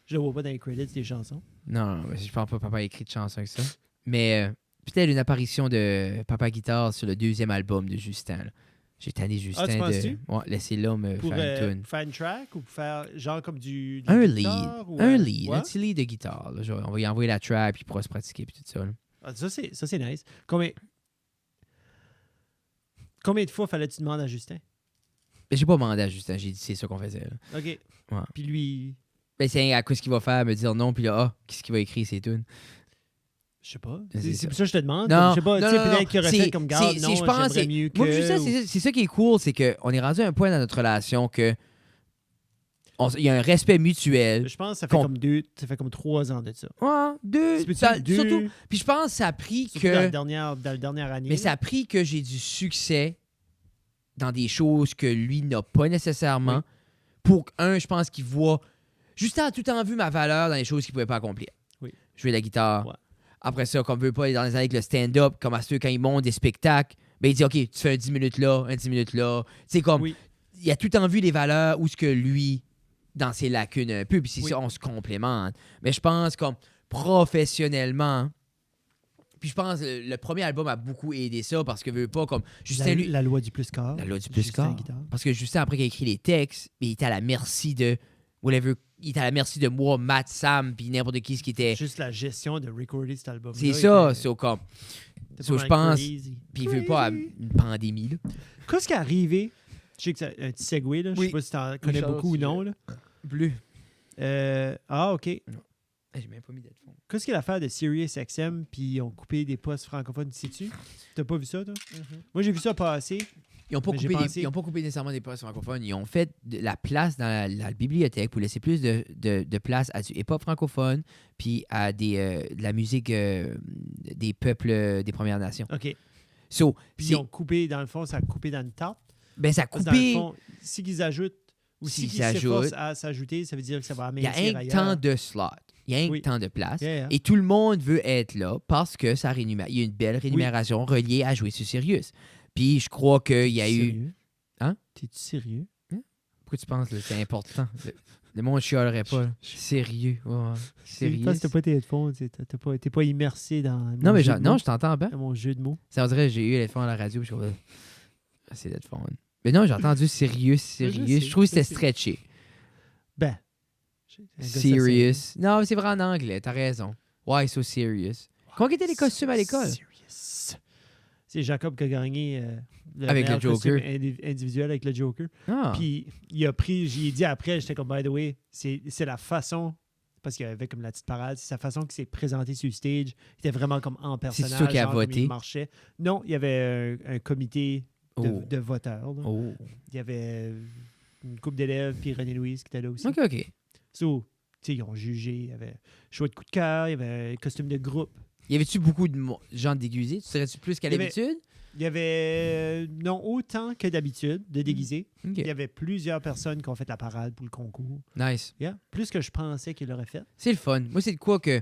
Je le vois pas dans les credits des chansons. non, je pense pas que papa a écrit de chansons avec ça. Mais, peut-être une apparition de Papa Guitare sur le 2e album de Justin. Là. J'ai tanné Justin tu penses-tu? de... Ouais, laisser l'homme Pour faire une tune. faire une track ou pour faire genre comme du Un guitare, lead. ou, Un lead. ouais? Un petit lead de guitare. Là. Genre, on va y envoyer la track, puis il pourra se pratiquer, puis tout ça. Là. Ah, ça, c'est nice. Combien de fois fallait-tu demander à Justin? Mais j'ai pas demandé à Justin, j'ai dit c'est ça qu'on faisait. Là. OK. Ouais. Puis lui, Ben, c'est à quoi ce qu'il va faire, me dire non, puis là, qu'est-ce qu'il va écrire, ces tunes. je sais pas. C'est C'est ça. pour ça que je te demande. Non, je sais pas, non, tu sais, non, peut-être non. qu'il aurait C'est- fait comme garde, c'est- non, je pense, j'aimerais mieux que... Moi, Justin, ou- c'est ça qui est cool, c'est qu'on est rendu à un point dans notre relation que il y a un respect mutuel. Je pense que ça qu'on- fait comme 3 ans de ça. Ouais, deux. Tu peux-tu ça- deux? Surtout, puis je pense que ça a pris Surtout dans que... la dernière année. Mais ça a pris que j'ai du succès dans des choses que lui n'a pas nécessairement. Oui. Pour je pense qu'il voit... Justin a tout le temps vu ma valeur dans les choses qu'il ne pouvait pas accomplir. Oui. Jouer de la guitare. Ouais. Après ça, comme veut pas, dans les années avec le stand-up, comme à ceux quand ils montent des spectacles, ben il dit, OK, tu fais un 10 minutes là, un 10 minutes là. C'est comme... Oui. Il a tout le temps vu les valeurs où ce que lui, dans ses lacunes un peu, puis c'est Oui. ça, on se complémente. Mais je pense comme professionnellement... Puis je pense le premier album a beaucoup aidé ça parce que veut pas comme Justin lui La loi du plus quart. la loi du plus Justin quart. Guitare. Parce que Justin après qu'il a écrit les textes, il était à la merci de whatever, il était à la merci de moi, Matt, Sam, puis n'importe qui ce qui était. Juste la gestion de recorder cet album. C'est ça, c'est comme so, je pense puis il veut pas une pandémie là. Qu'est-ce qui est arrivé? Je sais que c'est un petit segue, là. Je Oui. sais pas si tu en connais Charles, beaucoup ou tu- non. Là. Bleu. OK. J'ai même pas mis d'headphone. Qu'est-ce qu'il y a l'affaire de Sirius XM, puis ils ont coupé des postes francophones, sais-tu? T'as pas vu ça, toi? Moi, j'ai vu ça passer. Ils n'ont pas, Mais j'ai coupé pensé- ils ont pas coupé nécessairement des postes francophones. Ils ont fait de la place dans la bibliothèque pour laisser plus de place à du hip-hop francophone puis à de la musique des peuples des Premières Nations. OK. So, Puis c'est- ils ont coupé, dans le fond, ça a coupé dans une tarte. ben, ça a Parce que dans le coupé. fond, si qu'ils ajoutent, ou S'ils si qu'ils s'efforcent ajoutent- à s'ajouter, ça veut dire que ça va Il y a amincir un ailleurs. temps de slot. Il y a un Oui. temps de place. Yeah, yeah. Et tout le monde veut être là parce que ça il y a une belle rémunération reliée à jouer sur Sirius. Puis je crois qu'il y a eu. Sérieux? Hein? T'es-tu sérieux? Pourquoi tu penses que c'est important? Le monde chialerait pas. Là. Sérieux. Ouais. Sérieux. Parce que t'as pas tes headphones, t'es pas immersé dans mon Non, mais jeu de non, mots. je t'entends bien. Dans mon jeu de mots. Ça on dirait que j'ai eu les fonds à la radio. Puis je suis comme, c'est d'être fun. Mais non, j'ai entendu sérieux. sais, Je trouve que c'était je sais. stretché. Ben. un gars de Serious. Non, mais c'est vrai en anglais. T'as raison. Why so serious? Comment étaient les costumes à l'école? Serious. C'est Jacob qui a gagné le Avec le meilleur costume Joker. individuel avec le Joker. Ah. Puis il a pris, j'y ai dit après, j'étais comme, by the way, c'est la façon, parce qu'il y avait comme la petite parade, c'est sa façon qu'il s'est présenté sur le stage. Il était vraiment comme en personnage. toi qui as genre comme voté? il marchait. Non, il y avait un comité de, Oh. de voteurs. Là. Oh. Il y avait une couple d'élèves, puis René-Louise qui était là aussi. OK, OK. So, tu sais, ils ont jugé, il y avait choix de coup de cœur, il y avait un costume de groupe. Y avait-tu beaucoup de gens déguisés? Tu serais-tu plus qu'à Il y avait- l'habitude? Il y avait, non, autant que d'habitude, de déguisés. OK. Il y avait plusieurs personnes qui ont fait la parade pour le concours. Nice. Yeah. Plus que je pensais qu'ils l'auraient fait. C'est le fun. Moi, c'est de quoi que...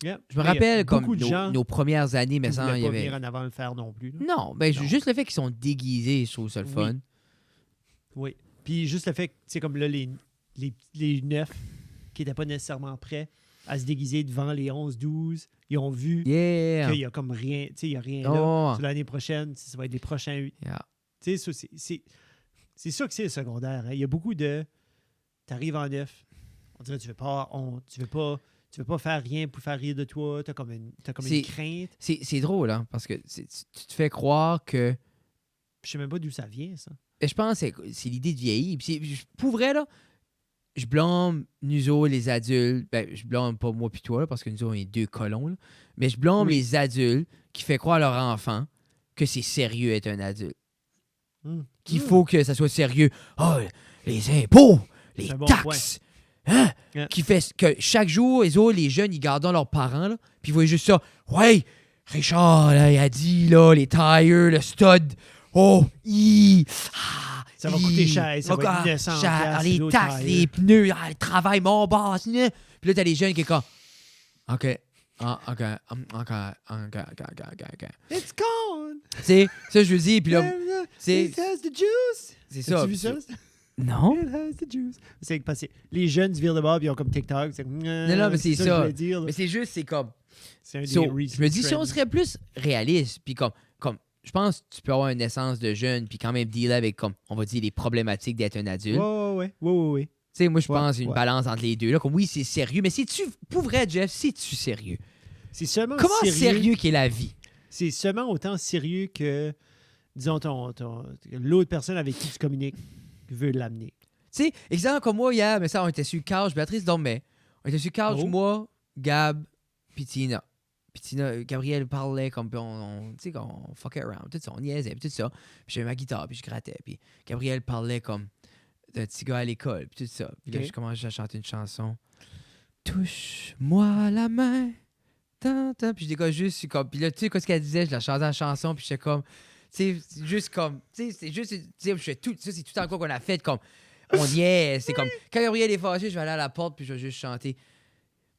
Yeah. Je me Mais il y a rappelle comme beaucoup de gens nos premières années, mais qui sans, voulaient il y pas avait... venir en avant le faire non plus. là. Non, ben Non. juste le fait qu'ils sont déguisés, je trouve ça le Oui. fun. Oui. Puis juste le fait que, tu sais, comme là, les 9 qui n'étaient pas nécessairement prêts à se déguiser devant les 11-12, ils ont vu Yeah! qu'il n'y a comme rien, tu sais, il n'y a rien là. Oh. Sur l'année prochaine, ça va être les prochains. Yeah. Tu sais, ça, c'est ça que c'est le secondaire. Hein. Il y a beaucoup de. Tu arrives en 9, on dirait que tu veux pas faire rien pour faire rire de toi, tu as comme une C'est- crainte. C'est drôle, hein, parce que tu te fais croire que... Je sais même pas d'où ça vient, ça. Ben, je pense que c'est l'idée de vieillir. Puis pour vrai, là, je blâme nous autres, les adultes. Ben, je blâme pas moi puis toi, là, parce que nous autres, on est deux colons. Là. Mais je blâme Oui. les adultes qui font croire à leur enfant que c'est sérieux être un adulte. Qu'il faut que ça soit sérieux. Oh, les impôts, les C'est un bon taxes. Hein? Yeah. Qui fait que chaque jour, les jeunes, ils gardent leurs parents, là, puis ils voient juste ça. Ouais, Richard, là, il a dit, là, les tires, le stud. Oh, Ça va coûter cher, ça va être 900 cher, piastres, les l'autre taxes, tire. les pneus, le travail, mon boss. Puis Puis là, t'as les jeunes qui sont comme, OK. Ah, OK. OK. It's gone! Tu sais, ça, je veux dire, puis là, c'est It has the juice! c'est ça. As-tu vu ça? Non? It has the juice. C'est parce que les jeunes du virent de bord, puis ils ont comme TikTok. C'est comme, Non, mais c'est que je ça. voulais dire, là. Mais c'est juste, c'est comme. C'est un des So, recent je me dis, si on trends. serait plus réaliste, puis comme je pense que tu peux avoir une naissance de jeune, puis quand même dealer avec, comme, on va dire, les problématiques d'être un adulte. Ouais. Tu sais, moi, je pense Ouais, une ouais. balance entre les deux. Là, comme oui, c'est sérieux, mais c'est-tu, pour vrai, Jeff, c'est-tu sérieux? C'est seulement Comment sérieux qu'est la vie? C'est seulement autant sérieux que, disons, l'autre personne avec qui tu communiques veut l'amener. Tu sais, exemple comme moi, hier, mais ça, on était sur le couch, Béatrice dormait. On était sur le couch, Oh. moi, Gab, puis Tina. Puis Tina, Gabriel parlait comme, puis on tu sais, on fuckait around, tout ça, on niaisait, puis tout ça. Puis j'avais ma guitare, puis je grattais. Puis Gabriel parlait comme d'un petit gars à l'école, puis tout ça. Puis là, Ok. je commençais à chanter une chanson. Touche-moi la main. Tan, tan. Puis je décolle juste, comme, puis là, tu sais, quoi ce qu'elle disait, je la chantais la chanson, puis j'étais comme, tu sais, c'est juste comme, tu sais, c'est juste, tu sais, je fais tout, ça, c'est tout en quoi qu'on a fait, comme, on y est, c'est comme, quand Gabriel est fâché, je vais aller à la porte, puis je vais juste chanter.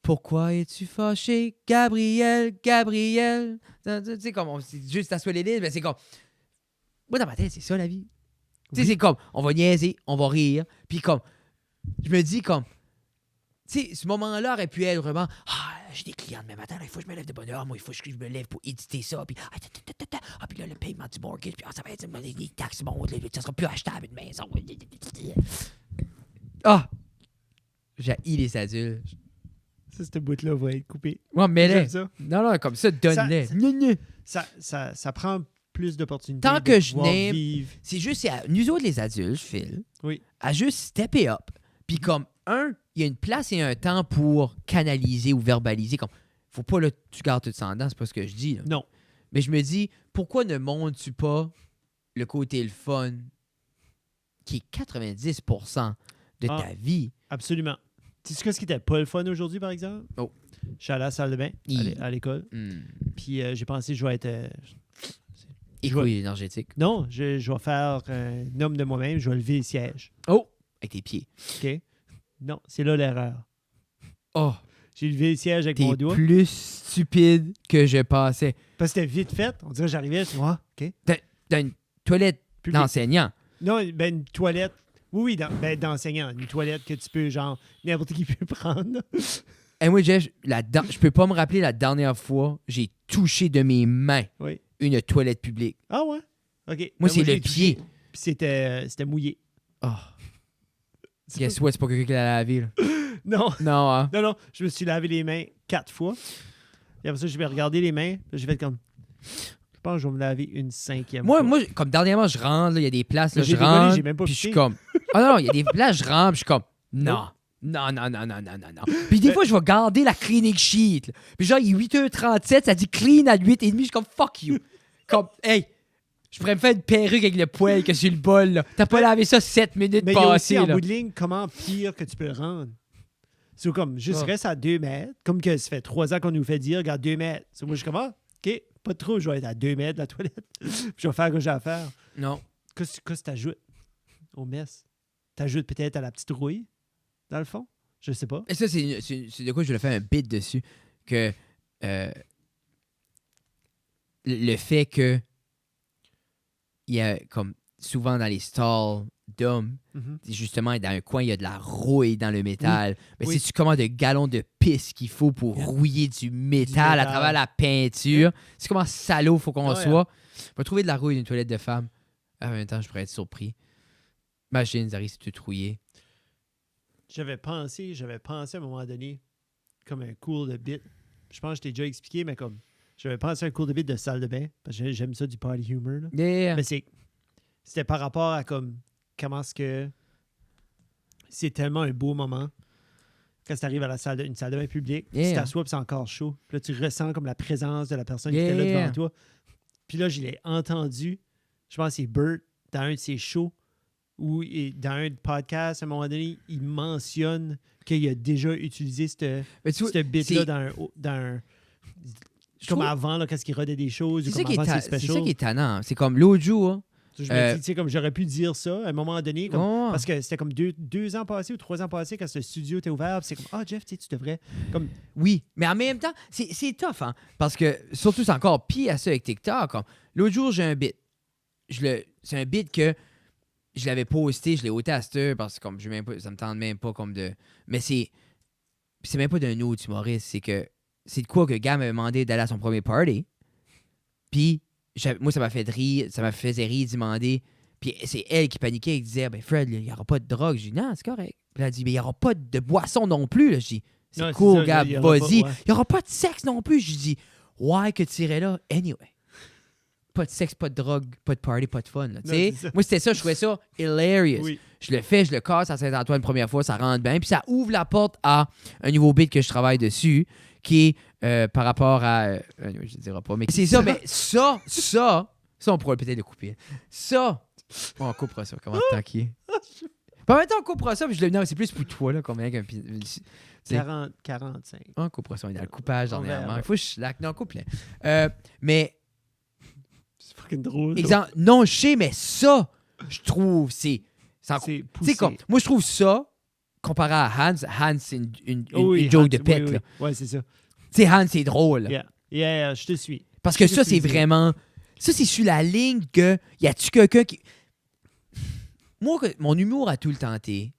Pourquoi es-tu fâché, Gabriel? Tu sais, comme, c'est juste t'assois les lignes, mais c'est comme, moi, dans ma tête, c'est ça, la vie. Tu sais, Oui. c'est comme, on va niaiser, on va rire, puis comme, je me dis, comme, tu sais, ce moment-là aurait pu être vraiment, j'ai des clients demain matin, là, il faut que je me lève de bonne heure, moi, il faut que je me lève pour éditer ça, puis, puis là, le paiement du mortgage, puis ça va être les taxes, bon, ça sera plus achetable une maison. J'ai haï les adultes. Ça, ce bout-là va être coupé. Ouais, mais là, J'aime ça. non, comme ça, donne-les. Ça prend plus d'opportunités Tant de que je pouvoir n'aime- vivre. C'est juste, nous autres, les adultes, Phil, Oui. à juste stepper up. Puis comme, il y a une place et un temps pour canaliser ou verbaliser. Comme, faut pas, là, tu gardes tout ça en dedans, c'est pas ce que je dis. Là. Non. Mais je me dis, pourquoi ne montres-tu pas le côté le fun qui est 90% de Ah. ta vie? Absolument. Tu sais ce qui était pas le fun aujourd'hui, par exemple? Oh. Je suis allé à la salle de bain à l'école. Puis j'ai pensé je vais être... Écouille énergétique. Non, je vais faire un homme de moi-même. Je vais lever le siège. Oh! Avec tes pieds. OK? Non, c'est là l'erreur. Oh! J'ai levé le siège avec T'es mon doigt. plus stupide que je pensais. Parce que c'était vite fait. On dirait que j'arrivais, je suis OK. Dans une toilette Public. d'enseignant. Non, ben une toilette. Oui, d'enseignant. Une toilette que tu peux, genre, n'importe qui peut prendre. là. Et moi, Jeff, je peux pas me rappeler la dernière fois j'ai touché de mes mains Oui. une toilette publique. Ah ouais? OK. Moi, Ben, c'est j'ai le touché, pied. Puis c'était mouillé. Oh. Guess what? C'est pas quelqu'un qui l'a lavé. Là. Non. Non, hein? Non, je me suis lavé les mains 4 fois. Et après ça, je vais regarder les mains. Puis j'ai fait comme... Je pense que je vais me laver une 5e fois. Moi, comme dernièrement, je rentre, là, il y a des places, là, J'ai je décollé, rentre, j'ai même pas puis je suis piqué. comme... Ah non, il y a des places, je rentre, puis je suis comme... Non. Non. Puis des fois, je vais garder la cleaning sheet. Là. Puis genre, il est 8h37, ça dit clean à 8h30, je suis comme fuck you. Comme, hey, je pourrais me faire une perruque avec le poil que sur le bol. Là. T'as pas lavé ça 7 minutes Mais il y a aussi, passées. en Là. bout de ligne, comment pire que tu peux le rendre. C'est comme, juste Ah. reste à 2 mètres. Comme que ça fait 3 ans qu'on nous fait dire, regarde, 2 mètres. So, moi, je suis comme, OK, pas trop, je vais être à 2 mètres de la toilette. Puis je vais faire ce que j'ai à faire. Non. Qu'est-ce que t'ajoutes au mess? T'ajoutes peut-être à la petite rouille, dans le fond? Je sais pas. Et ça, c'est de quoi je voulais faire un bit dessus. Que le fait que il y a comme souvent dans les stalls d'hommes, justement, dans un coin, il y a de la rouille dans le métal. Mais Oui. sais-tu comment de gallons de pisse qu'il faut pour rouiller du métal à métal. travers la peinture? C'est comment salaud faut qu'on Ouais, soit. On va trouver de la rouille d'une toilette de femme. En même temps, je pourrais être surpris. Imagine, Zari, c'est tout rouillé. J'avais pensé à un moment donné, comme un cours de bit. Je pense que je t'ai déjà expliqué, mais comme, j'avais pensé à un cours de bit de salle de bain, parce que j'aime ça du party humor, là. Yeah. Mais c'était par rapport à comme comment est-ce que c'est tellement un beau moment quand tu arrives à une salle de bain publique, Yeah. tu t'assois puis c'est encore chaud. Puis là, tu ressens comme la présence de la personne qui Yeah. était là devant toi. Puis là, je l'ai entendu, je pense que c'est Bert, dans un de ses shows, ou dans un podcast, à un moment donné, il mentionne qu'il a déjà utilisé Mais tu vois, ce bit-là c'est- dans un je comme trouve- avant, là, quand il rodait des choses, ou C'est ça, comme avant ses c'est ça specials. qui est tannant. C'est comme l'autre jour, Je me dis, tu sais, comme j'aurais pu dire ça à un moment donné, comme, Ouais. parce que c'était comme 2 ans passés ou 3 ans passés quand ce studio était ouvert. Puis c'est comme, ah, Jeff, tu sais, tu devrais. Comme, Oui, mais en même temps, c'est tough, hein? Parce que, surtout, c'est encore pire à ça avec TikTok. Comme, l'autre jour, j'ai un bit. C'est un bit que je l'avais posté, je l'ai ôté à cette heure parce que comme, ça me tente même pas comme de... Mais c'est même pas d'un autre humoriste, c'est que c'est de quoi que le gars m'avait demandé d'aller à son premier party. Puis, moi, ça m'a fait rire, ça m'a fait rire d'y demander. Puis c'est elle qui paniquait, elle disait, ben Fred, il n'y aura pas de drogue. J'ai dit, non, c'est correct. Puis elle a dit, mais il n'y aura pas de boisson non plus. Là. J'ai dit, c'est Ouais, cool, c'est ça, gars, il y aura vas-y. pas, ouais. Il n'y aura pas de sexe non plus. J'ai dit, ouais, que tu irais là. Anyway. Pas de sexe, pas de drogue, pas de party, pas de fun. Là, Non, c'est tu sais. ça. Moi, c'était ça, je trouvais ça hilarious. Oui. Je le fais, je le casse à Saint-Antoine première fois, ça rentre bien. Puis ça ouvre la porte à un nouveau beat que je travaille dessus, qui est par rapport à... je ne dirai pas, mais c'est ça, mais ça, on pourrait peut-être le couper. Ça, on coupera ça, comment tant qu'il est. Puis en même temps, on coupera ça, puis je le... Non, c'est plus pour toi, là, combien qu'un... 45. On coupera ça, on est dans le coupage On dernièrement. verra. Il faut que je slack. Non, coupe mais... C'est fucking drôle. Exemple, non, je sais, mais ça, je trouve, c'est C'est tu poussé. sais, comme, moi, je trouve ça, comparé à Hans, c'est une Oh oui, joke Hans, de pète. oui, là. oui. Ouais, c'est ça. Tu sais, Hans, c'est drôle. Yeah. Yeah, je te suis. Parce que Je ça, te c'est suis. vraiment... Ça, c'est sur la ligne que... Y a-tu quelqu'un qui... Moi, mon humour a tout le temps été...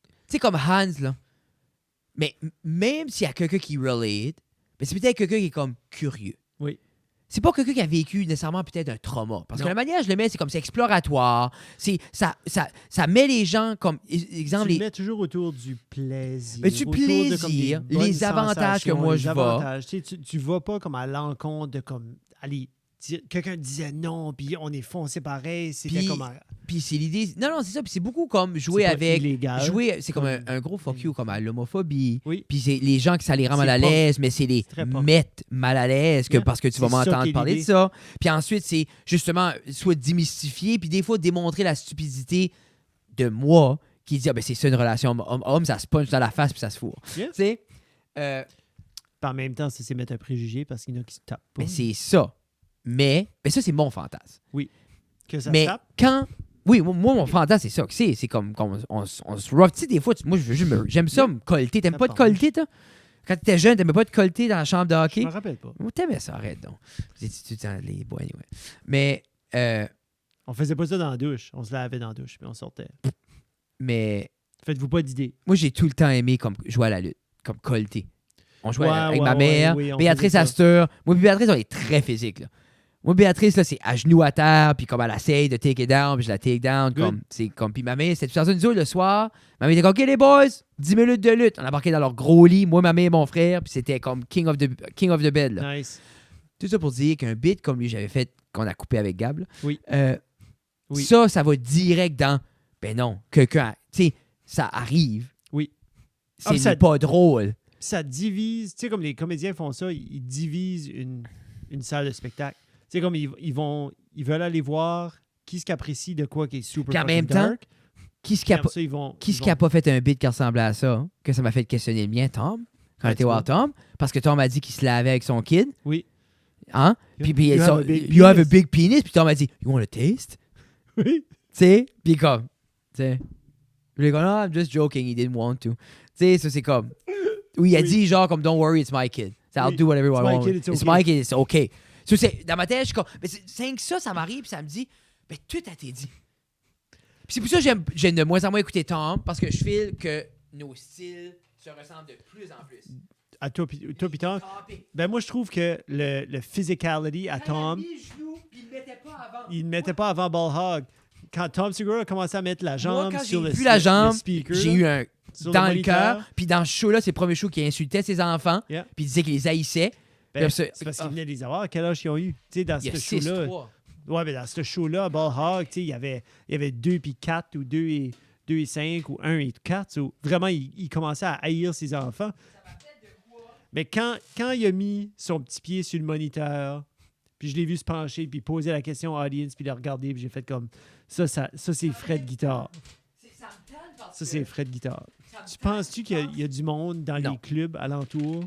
Tu sais, comme Hans, là. Mais même s'il y a quelqu'un qui relate, ben c'est peut-être quelqu'un qui est comme curieux. Oui. C'est pas quelqu'un qui a vécu nécessairement peut-être un trauma. Parce que Non. la manière dont je le mets, c'est comme c'est exploratoire. Ça met les gens comme... Exemple, Tu le mets toujours autour du plaisir. Mais du autour de, comme, plaisir, des bonnes les avantages que sensations, moi, les je avantages. Tu vas pas comme à l'encontre de comme... Allez, quelqu'un disait non, puis on est foncé pareil. C'était Puis, comme... Puis c'est l'idée... Non, c'est ça. Puis c'est beaucoup comme jouer c'est pas avec... illégal. C'est comme un gros fuck you, comme à l'homophobie. Oui. Puis c'est les gens que ça les rend C'est mal à punk. l'aise, mais c'est les C'est très punk. mettre mal à l'aise Yeah. parce que tu vas C'est ça qui m'entendre est parler de l'idée. ça. Puis ensuite, c'est justement soit démystifier, puis des fois démontrer la stupidité de moi qui dit, ah ben c'est ça une relation homme-homme, ça se punch dans la face puis ça se fourre. Yeah. Tu sais? Puis en même temps, ça, c'est mettre un préjugé parce qu'il y en a qui se tapent pas. Mais c'est ça. Mais ça, c'est mon fantasme. Que ça Mais se tape. quand... Oui, moi, mon fantasme, c'est ça que c'est. C'est comme on se rough. Tu sais, des fois, moi, j'aime ça me colter. T'aimes pas te colter, toi? Quand t'étais jeune, t'aimais pas te colter dans la chambre de Je hockey? me rappelle pas. Moi, t'aimais ça, arrête donc. Vous étiez tout le temps les boys, anyway. Mais, On faisait pas ça dans la douche. On se lavait dans la douche, puis on sortait. Faites-vous pas d'idée. moi, j'ai tout le temps aimé comme jouer à la lutte, comme colter. On jouait Ouais, avec ouais, ma mère, ouais, oui, on Béatrice faisait ça. Astor. Moi et Béatrice, on est très physique, là. Moi, Béatrice, là, c'est à genoux à terre, puis comme elle essaye de take it down, puis je la take down, Good. comme, c'est comme, puis ma mère, c'était tout ça, nous autres, le soir, ma mère était comme, OK, les boys, 10 minutes de lutte. On embarquait dans leur gros lit, moi, ma mère et mon frère, puis c'était comme King of the Bed, là. Nice. Tout ça pour dire qu'un bit comme lui, j'avais fait, qu'on a coupé avec Gab, là, Oui. Oui. ça va direct dans, ben non, quelqu'un, tu sais, ça arrive. Oui. C'est ça- pas drôle. Ça divise, tu sais, comme les comédiens font ça, ils divisent une salle de spectacle. Tu sais, comme ils veulent aller voir qui apprécie de quoi qui est super Puis en fucking même temps, dark. Qui ce qui Puis a, après pas- ça, ils vont... qui ils ce qui a vont- pas fait un bit qui ressemblait à ça, hein? Que ça m'a fait questionner le mien, Tom, quand Ouais, j'étais tu voir vois. Tom, parce que Tom m'a dit qu'il se lavait avec son kid, Oui. hein? Puis You ça- have a big you have a penis. big penis, puis Tom m'a dit, you want a taste? Oui. Tu sais? Puis comme, tu sais. Puis il est comme, no, I'm just joking, he didn't want to. Tu sais, ça c'est comme. Oui, il a Oui. dit genre comme, don't worry, it's my kid. So I'll Oui. do whatever I It's my want. kid, it's It's okay. my kid, it's okay. So, dans ma tête, je suis comme, mais c'est que ça m'arrive, puis ça me dit, ben tout a été dit. Puis c'est pour ça que j'aime de moins en moins écouter Tom, parce que je file que nos styles se ressemblent de plus en plus. À toi puis Tom. Ben moi, je trouve que le physicality à Tom, il ne mettait pas avant Ball Hog. Quand Tom Segura a commencé à mettre la jambe Moi, quand sur j'ai le vu la jambe, speaker, j'ai eu un sur dans le moniteur, cœur. Puis dans ce show-là, c'est le premier show qui insultait ses enfants. Yeah. Puis il disait qu'il les haïssait. ben, Puis c'est parce qu'il venait de les avoir. Quel âge ils ont eu? Tu sais, dans Il y a ce show-là. 6-3. Ouais, mais dans ce show-là, à Ball Hog, tu sais, il y avait 2 puis 4 ou 2 et 5 ou 1 et 4. So, vraiment, il commençait à haïr ses enfants. Mais quand il a mis son petit pied sur le moniteur, puis je l'ai vu se pencher, puis poser la question à l'audience, puis le regarder, puis j'ai fait comme ça c'est Fred Guitare. Ça, c'est Fred Guitare. Tu penses-tu qu'il y a du monde dans Non. les clubs alentours,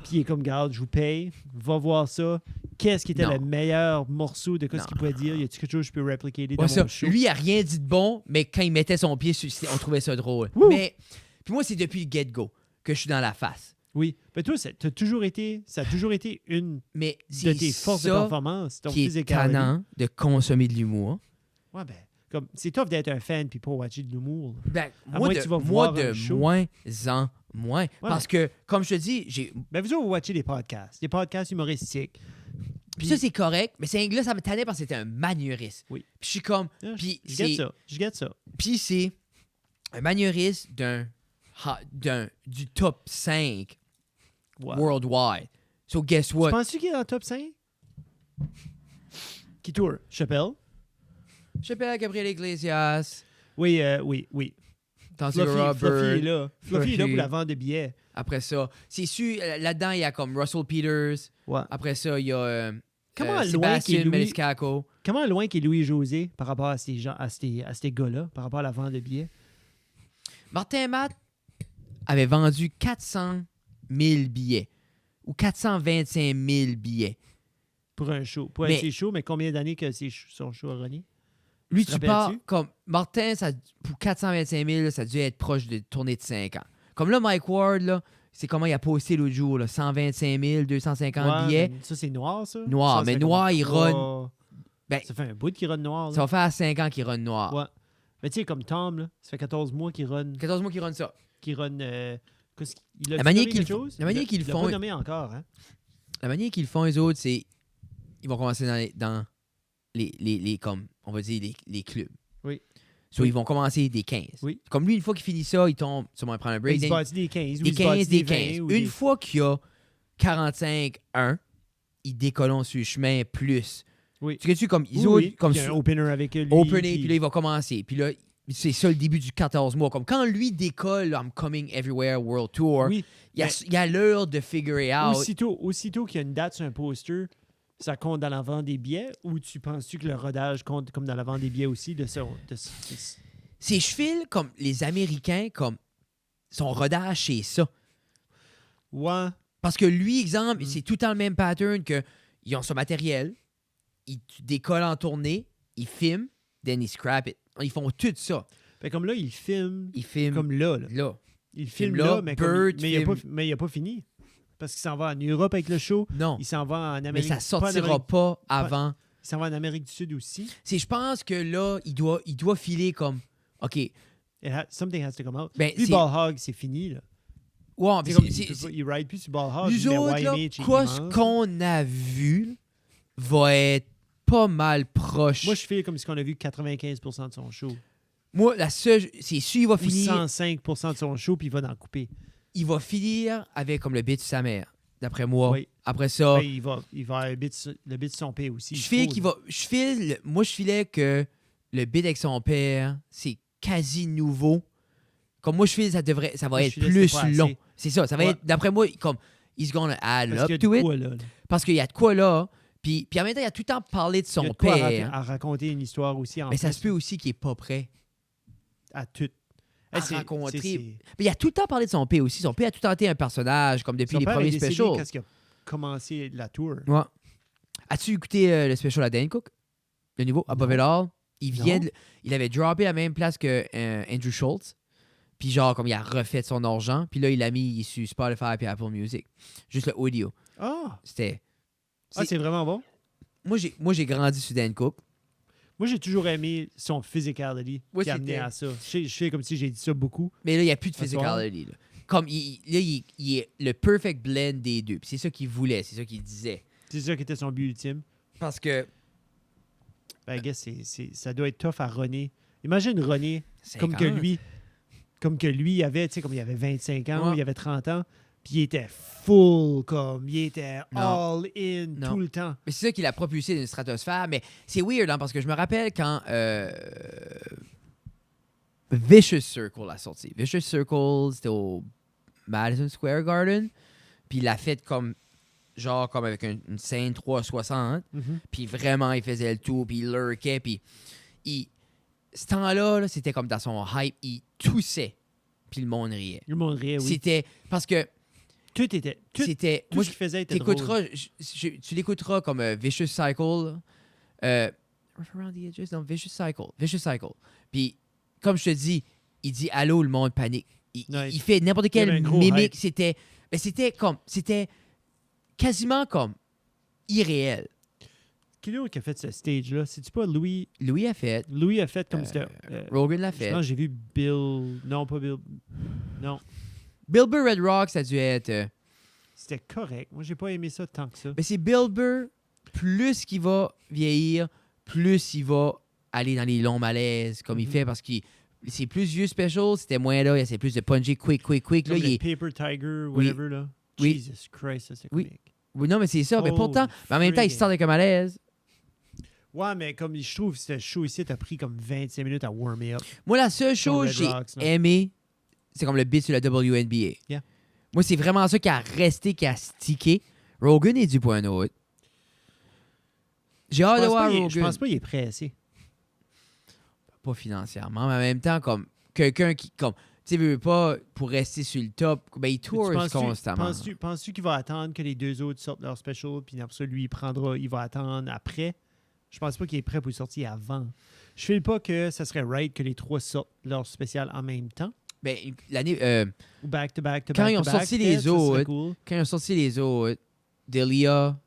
puis il est comme, garde, je vous paye, va voir ça, qu'est-ce qui était Non. le meilleur morceau de quoi ce qu'il pouvait dire? Y a-tu quelque chose que je peux répliquer dans Ouais, ça. mon show? Lui, il a rien dit de bon, mais quand il mettait son pied, on trouvait ça drôle. Wouh! Mais puis moi, c'est depuis le get-go que je suis dans la face. Oui. Mais toi, ça a toujours été une Mais de c'est tes forces de ça performance, ton qui est physicality. tannant de consommer de l'humour. Ouais, ben, comme, c'est tough d'être un fan puis pas watcher de l'humour. Ben, À moi, moins que tu vas moi voir de un show. moins en moins. Parce que, comme je te dis, Ben, vous autres, vous watchez des podcasts humoristiques. puis ça, c'est correct, mais c'est là, ça me tannait parce que c'était un manueriste. Oui. Puis je suis comme... Ah, Puis je get ça. Puis c'est un manueriste du top 5 Wow. worldwide. So, guess Tu what? penses-tu qu'il est dans le top 5? Qui tourne? Chappelle? Chappelle, Gabriel Iglesias, Oui. Tansiga Fluffy est Robert. là. Fluffy est là pour la vente de billets. Après ça, c'est sûr, là-dedans, il y a comme Russell Peters. Ouais. Après ça, il y a Comment loin Sébastien qu'est Louis... Maniscalco. Comment loin qu'est Louis-José par rapport à ces gens, à ces gars-là, par rapport à la vente de billets? Martin Matt avait vendu 400 000 billets ou 425 000 billets. Pour un show. Pour Mais- un de ses shows, mais combien d'années que son show a renié? Lui, Te tu pars rappelles-tu? comme Martin, pour 425 000, ça a dû être proche de tournée de 5 ans. Comme là, Mike Ward, là, c'est comment il a posté l'autre jour, là, 125 000, 250 Ouais, billets. mais ça, c'est noir, ça? Noir, Ça mais fait noir, comme il trois- run. Ben, Ça fait un bout qu'il run noir. Là. ça va faire 5 ans qu'il run noir. Ouais. Mais tu sais, comme Tom, là, ça fait 14 mois qu'il run. 14 mois qu'il run ça. Il a La manière nommé qu'ils quelque le font- chose? la manière Il qu'ils le l'a font- pas nommé encore, hein? La manière qu'ils le font, les autres, c'est. Ils vont commencer dans les comme, on va dire, les clubs. Oui. So, Oui. ils vont commencer des 15. Oui. Comme lui, une fois qu'il finit ça, il tombe, sûrement il prend un break. Il se bâtit des 15. ou Des il se bâtit 15, des 20, 15. ou Une des- fois qu'il y a 45-1, ils décollent sur le chemin plus. Oui. Tu sais, comme ils Oui, autres, oui. comme Il y a un opener avec lui. opening, puis là, il va commencer. Puis là, c'est ça le début du 14 mois. Comme quand lui décolle, I'm Coming Everywhere World Tour, Oui. il y a l'heure de figure it out. Aussitôt qu'il y a une date sur un poster, ça compte dans la vente des billets ou tu penses-tu que le rodage compte comme dans la vente des billets aussi de Ces chevils, comme les Américains, comme son rodage, c'est ça. Ouais. Parce que lui, exemple, Mm. c'est tout le temps le même pattern que ils ont son matériel, ils décollent en tournée, ils filment, then ils scrap it. Ils font tout ça. Fait comme là, il filme Ils filment comme là. là. Il filme là, là, mais, Bird mais il a pas fini. Parce qu'il s'en va en Europe avec le show. Non. Il s'en va en Mais Amérique. ça pas en sortira Amérique- pas avant. Il s'en va en Amérique du Sud aussi. Je pense que là, il doit filer comme. OK. Something has to come out. Ben, Lui, c'est- Ball Hog, c'est fini. Là. Ouais, C'est mais comme, c'est- il ride plus sur Ball Hog. nous mais autres, là, YMH est quoi immense. ce qu'on a vu va être pas mal proche. Moi, je fais comme si on a vu 95% de son show. Moi, la seule. C'est sûr, il va Ou finir. 105% de son show, puis il va en couper. Il va finir avec comme le bit de sa mère, d'après moi. Oui. Après ça, Ben, il va avoir le bit de son père aussi. je il file faut, qu'il là. va. Moi, je filais que le bit avec son père, c'est quasi nouveau. Comme moi, je file, ça va Moi, je être filais, plus c'était pas long. assez. C'est ça. Ça va Ouais. être, d'après moi, comme, he's gonna add Parce up qu'il y a to de it. quoi, là. Parce qu'il y a de quoi là. Puis en même temps, il a tout le temps parlé de Il y son a de quoi père. à raconter une histoire aussi. En Mais ça plus, se peut aussi qu'il est pas prêt à tout. à Hey, rencontrer. Mais il a tout le temps parlé de son père aussi. Son père a tout le temps été un personnage, comme depuis Son les père est premiers décédé specials. quand il a commencé la tour. Ouais. As-tu écouté le special à Dan Cook? Le nouveau? Above Non. It All? Non. Il avait droppé à la même place que Andrew Schultz. Puis genre, comme il a refait son argent. Puis là, il l'a mis sur Spotify et Apple Music. Juste le audio. Ah! C'était... C'est vraiment bon. Moi, j'ai grandi sur Dan Cook. Moi, j'ai toujours aimé son physicality Ouais, qui a amené c'était- à ça. Je fais comme si j'ai dit ça beaucoup. Mais là, il n'y a plus de À soir. physicality. Là. Comme, il est le perfect blend des deux. Puis c'est ça qu'il voulait. C'est ça qu'il disait. C'est ça qui était son but ultime. Parce que... Ben, I guess ça doit être tough à runner. Imagine runner comme que 50. lui. Comme que lui il avait, tu sais, comme il avait 25 ans, Ouais. il avait 30 ans, puis il était full, comme, il était Non. all in Non. tout le temps. Mais c'est ça qui l'a propulsé d'une stratosphère. Mais c'est weird, hein, parce que je me rappelle quand Vicious Circle a sorti. Vicious Circle, c'était au Madison Square Garden. Puis il l'a fait comme, genre, comme avec une scène 360. Puis vraiment, il faisait le tour, puis il lurkait. Puis ce temps-là, là, c'était comme dans son hype. Il toussait, puis le monde riait. Le monde riait, oui. C'était parce que Tout était... C'était... Tout Moi, ce qu'il faisait était drôle. tu l'écouteras comme Vicious Cycle. Rough Around the Edges? Non, Vicious Cycle. Puis, comme je te dis, il dit « Allô, le monde panique ». Nice. Il fait n'importe Il y avait quel un gros mimique. hype. C'était quasiment comme irréel. Qui d'autre qui a fait ce stage-là? C'est-tu pas Louis? Louis a fait, Louis a fait comme c'était... Rogan l'a je fait. pense que j'ai vu Bill... Non, pas Bill... Non. Bill Burr Red Rock, ça a dû être... C'était correct. Moi, j'ai pas aimé ça tant que ça. mais c'est Bill Burr, plus qu'il va vieillir, plus il va aller dans les longs malaises, comme il fait, parce que c'est plus vieux special, c'était moins là, il essaie plus de puncher quick. Là, Comme il le est... Paper Tiger, whatever, là. Oui. Jesus Christ, ça, c'est Oui. comique. Oui, non, mais c'est ça. Mais Holy pourtant, mais en même temps, il friggin'. sort avec un malaise. Ouais, mais comme je trouve, ce show ici, t'as pris comme 25 minutes à warmer up. Moi, la seule chose Red que j'ai Rocks, là. aimé, c'est comme le beat sur la WNBA. Yeah. Moi, c'est vraiment ça qui a resté, qui a stické. Rogan est dû pour un autre. J'ai hâte de voir Rogan. Je pense pas qu'il est pressé. Pas financièrement, mais en même temps, comme quelqu'un qui, comme, tu sais, veut pas, pour rester sur le top, ben, il tourne constamment. Penses-tu qu'il va attendre que les deux autres sortent leur special, puis après ça, lui, il va attendre après? Je pense pas qu'il est prêt pour sortir avant. Je file pas que ça serait right que les trois sortent leur spécial en même temps. Ben, l'année, Ou back-to-back. Quand ils ont sorti les autres, quand ils ont sorti les autres, Delia,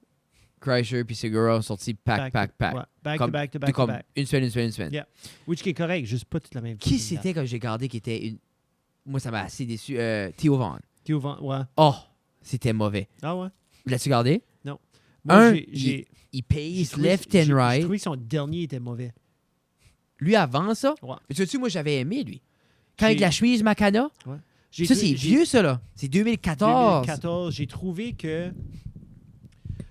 Kreischer puis Segura ont sorti pack. Ouais. Comme- Back-to-back. Comme une semaine. Yeah. Which qui est correct, juste pas toute la même Qui fucking c'était quand j'ai gardé qui était une... Moi, ça m'a assez déçu. Theo Vaughn. date. Ouais. Oh, c'était mauvais. Ah ouais? L'as-tu gardé? Moi, Un, j'ai il j'ai pace trouvé- left j'ai- and J'ai right. trouvé que son dernier était mauvais. Lui, avant ça, Ouais. mais tu sais, moi, j'avais aimé, lui. Quand avec J'ai- la chemise Macana, J'ai ça, trouvé- c'est j'ai- vieux, ça, là. C'est 2014. 2014, j'ai trouvé que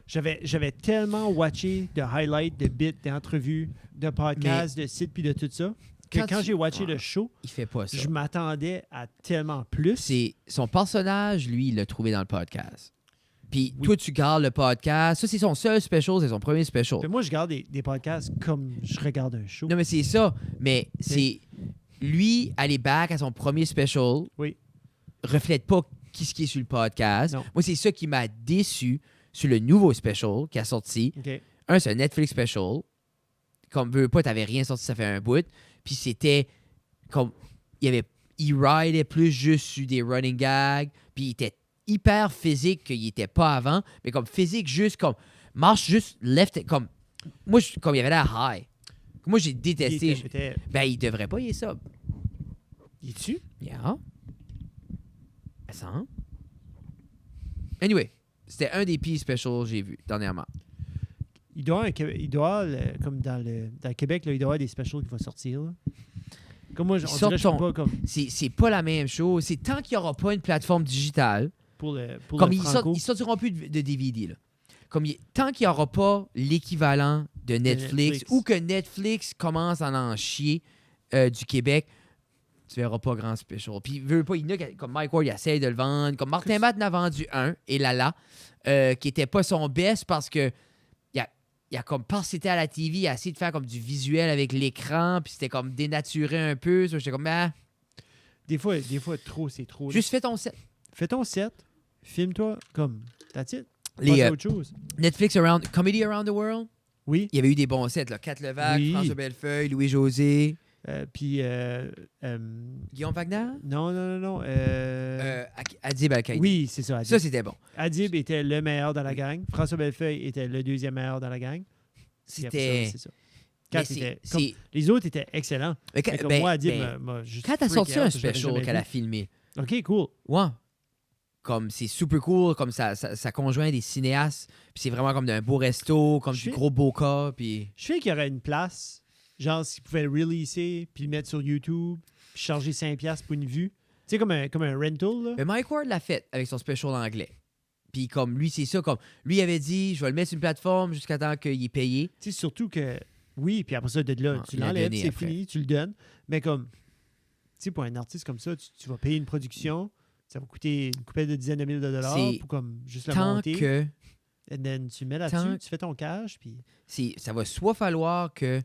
j'avais tellement watché de highlights, de bits, d'entrevues, de podcasts, de sites puis de tout ça, que quand j'ai watché le show, Il fait pas ça. je m'attendais à tellement plus. C'est son personnage, lui, il l'a trouvé dans le podcast. Puis Oui. toi, tu gardes le podcast. Ça, c'est son seul special, c'est son premier special. Mais moi, je regarde des podcasts comme je regarde un show. Non, mais c'est ça. Mais c'est lui, aller back à son premier special, Oui. reflète pas ce qui est sur le podcast. Non. Moi, c'est ça qui m'a déçu sur le nouveau special qui a sorti. OK. Un, c'est un Netflix special. Comme veux pas, t'avais rien sorti, ça fait un bout. Puis c'était comme il ridait plus juste sur des running gags. Puis il était hyper physique qu'il était pas avant. Mais comme physique, juste comme marche juste left. Comme moi, comme il avait l'air high. Moi, j'ai détesté. Ben, il devrait pas, il est ça. Il est-tu? Yeah. Ça. Hein? Anyway, c'était un des pires specials que j'ai vu dernièrement. Il doit comme dans le Québec, là, il doit y avoir des specials qui vont sortir. Là. Comme moi, on Ils sortent dirait, je peux pas comme C'est pas la même chose. C'est tant qu'il n'y aura pas une plateforme digitale. pour Comme le ils franco. sortiront plus de DVD. Là. Comme tant qu'il n'y aura pas l'équivalent de Netflix, Netflix. ou que Netflix commence à en chier du Québec, tu verras pas grand special. Puis, veut pas, il y en a comme Mike Ward, il essaie de le vendre. Comme Martin Matt en a vendu un, et qui était pas son best parce que il a comme parce c'était à la TV, il a essayé de faire comme du visuel avec l'écran, puis c'était comme dénaturé un peu. So, j'étais comme, Des fois, trop, c'est trop. là. juste fais ton set. Fais ton set, filme-toi comme. That's it. Les, Passe à autre chose. Netflix Comedy Around the World, Oui. il y avait eu des bons sets. Là. Kat Levac, Oui. François Bellefeuille, Louis-José, Puis. Guillaume Wagner, Non. Adib Al-Qaïdi. Oui, c'est ça. Adib. Ça, c'était bon. Adib était le meilleur dans la gang. François Bellefeuille était le deuxième meilleur dans la gang. Puis après C'était... ça, c'est ça. mais Kat était comme- les autres étaient excellents. Mais Mais comme moi, Adib m'a juste. quand t'as freaké sorti out, un je l'avais special jamais qu'elle a vu. filmé, Ok, cool. ouais. Comme c'est super cool, comme ça conjoint des cinéastes, puis c'est vraiment comme d'un beau resto, comme Je du fais- gros boca, puis... Je fais qu'il y aurait une place, genre s'ils pouvaient le releaser, puis le mettre sur YouTube, puis charger 5$ pour une vue. Tu sais, comme un rental, là. Mais Mike Ward l'a fait avec son special anglais. Puis comme lui, c'est ça, comme lui avait dit, je vais le mettre sur une plateforme jusqu'à temps qu'il est payé. Tu sais, surtout que, oui, puis après ça, de là, Ah, tu il l'a l'enlèves, donné c'est après. fini, tu le donnes. Mais comme, tu sais, pour un artiste comme ça, tu vas payer une production, ça va coûter une couple de dizaines de milliers de dollars C'est pour comme juste le Tant monter. que Et then, tu le mets là-dessus, tant- tu fais ton cash, puis ça va soit falloir que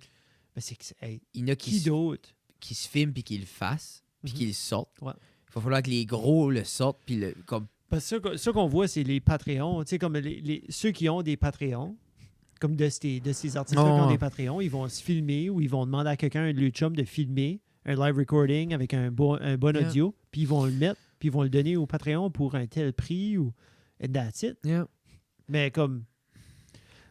ben, c'est que, hey, il y en a qui d'autre? qui se filment puis qui le fassent, puis Mhm. qui le sortent. Ouais. Il va falloir que les gros le sortent, puis comme Parce que ça qu'on voit, c'est les Patreons. Tu sais, comme ceux qui ont des Patreons, comme de ces artistes-là qui ont des Patreons, ils vont se filmer ou ils vont demander à quelqu'un, le chum, de filmer un live recording avec un bon audio, puis ils vont le mettre, puis ils vont le donner au Patreon pour un tel prix ou that's it. Mais comme...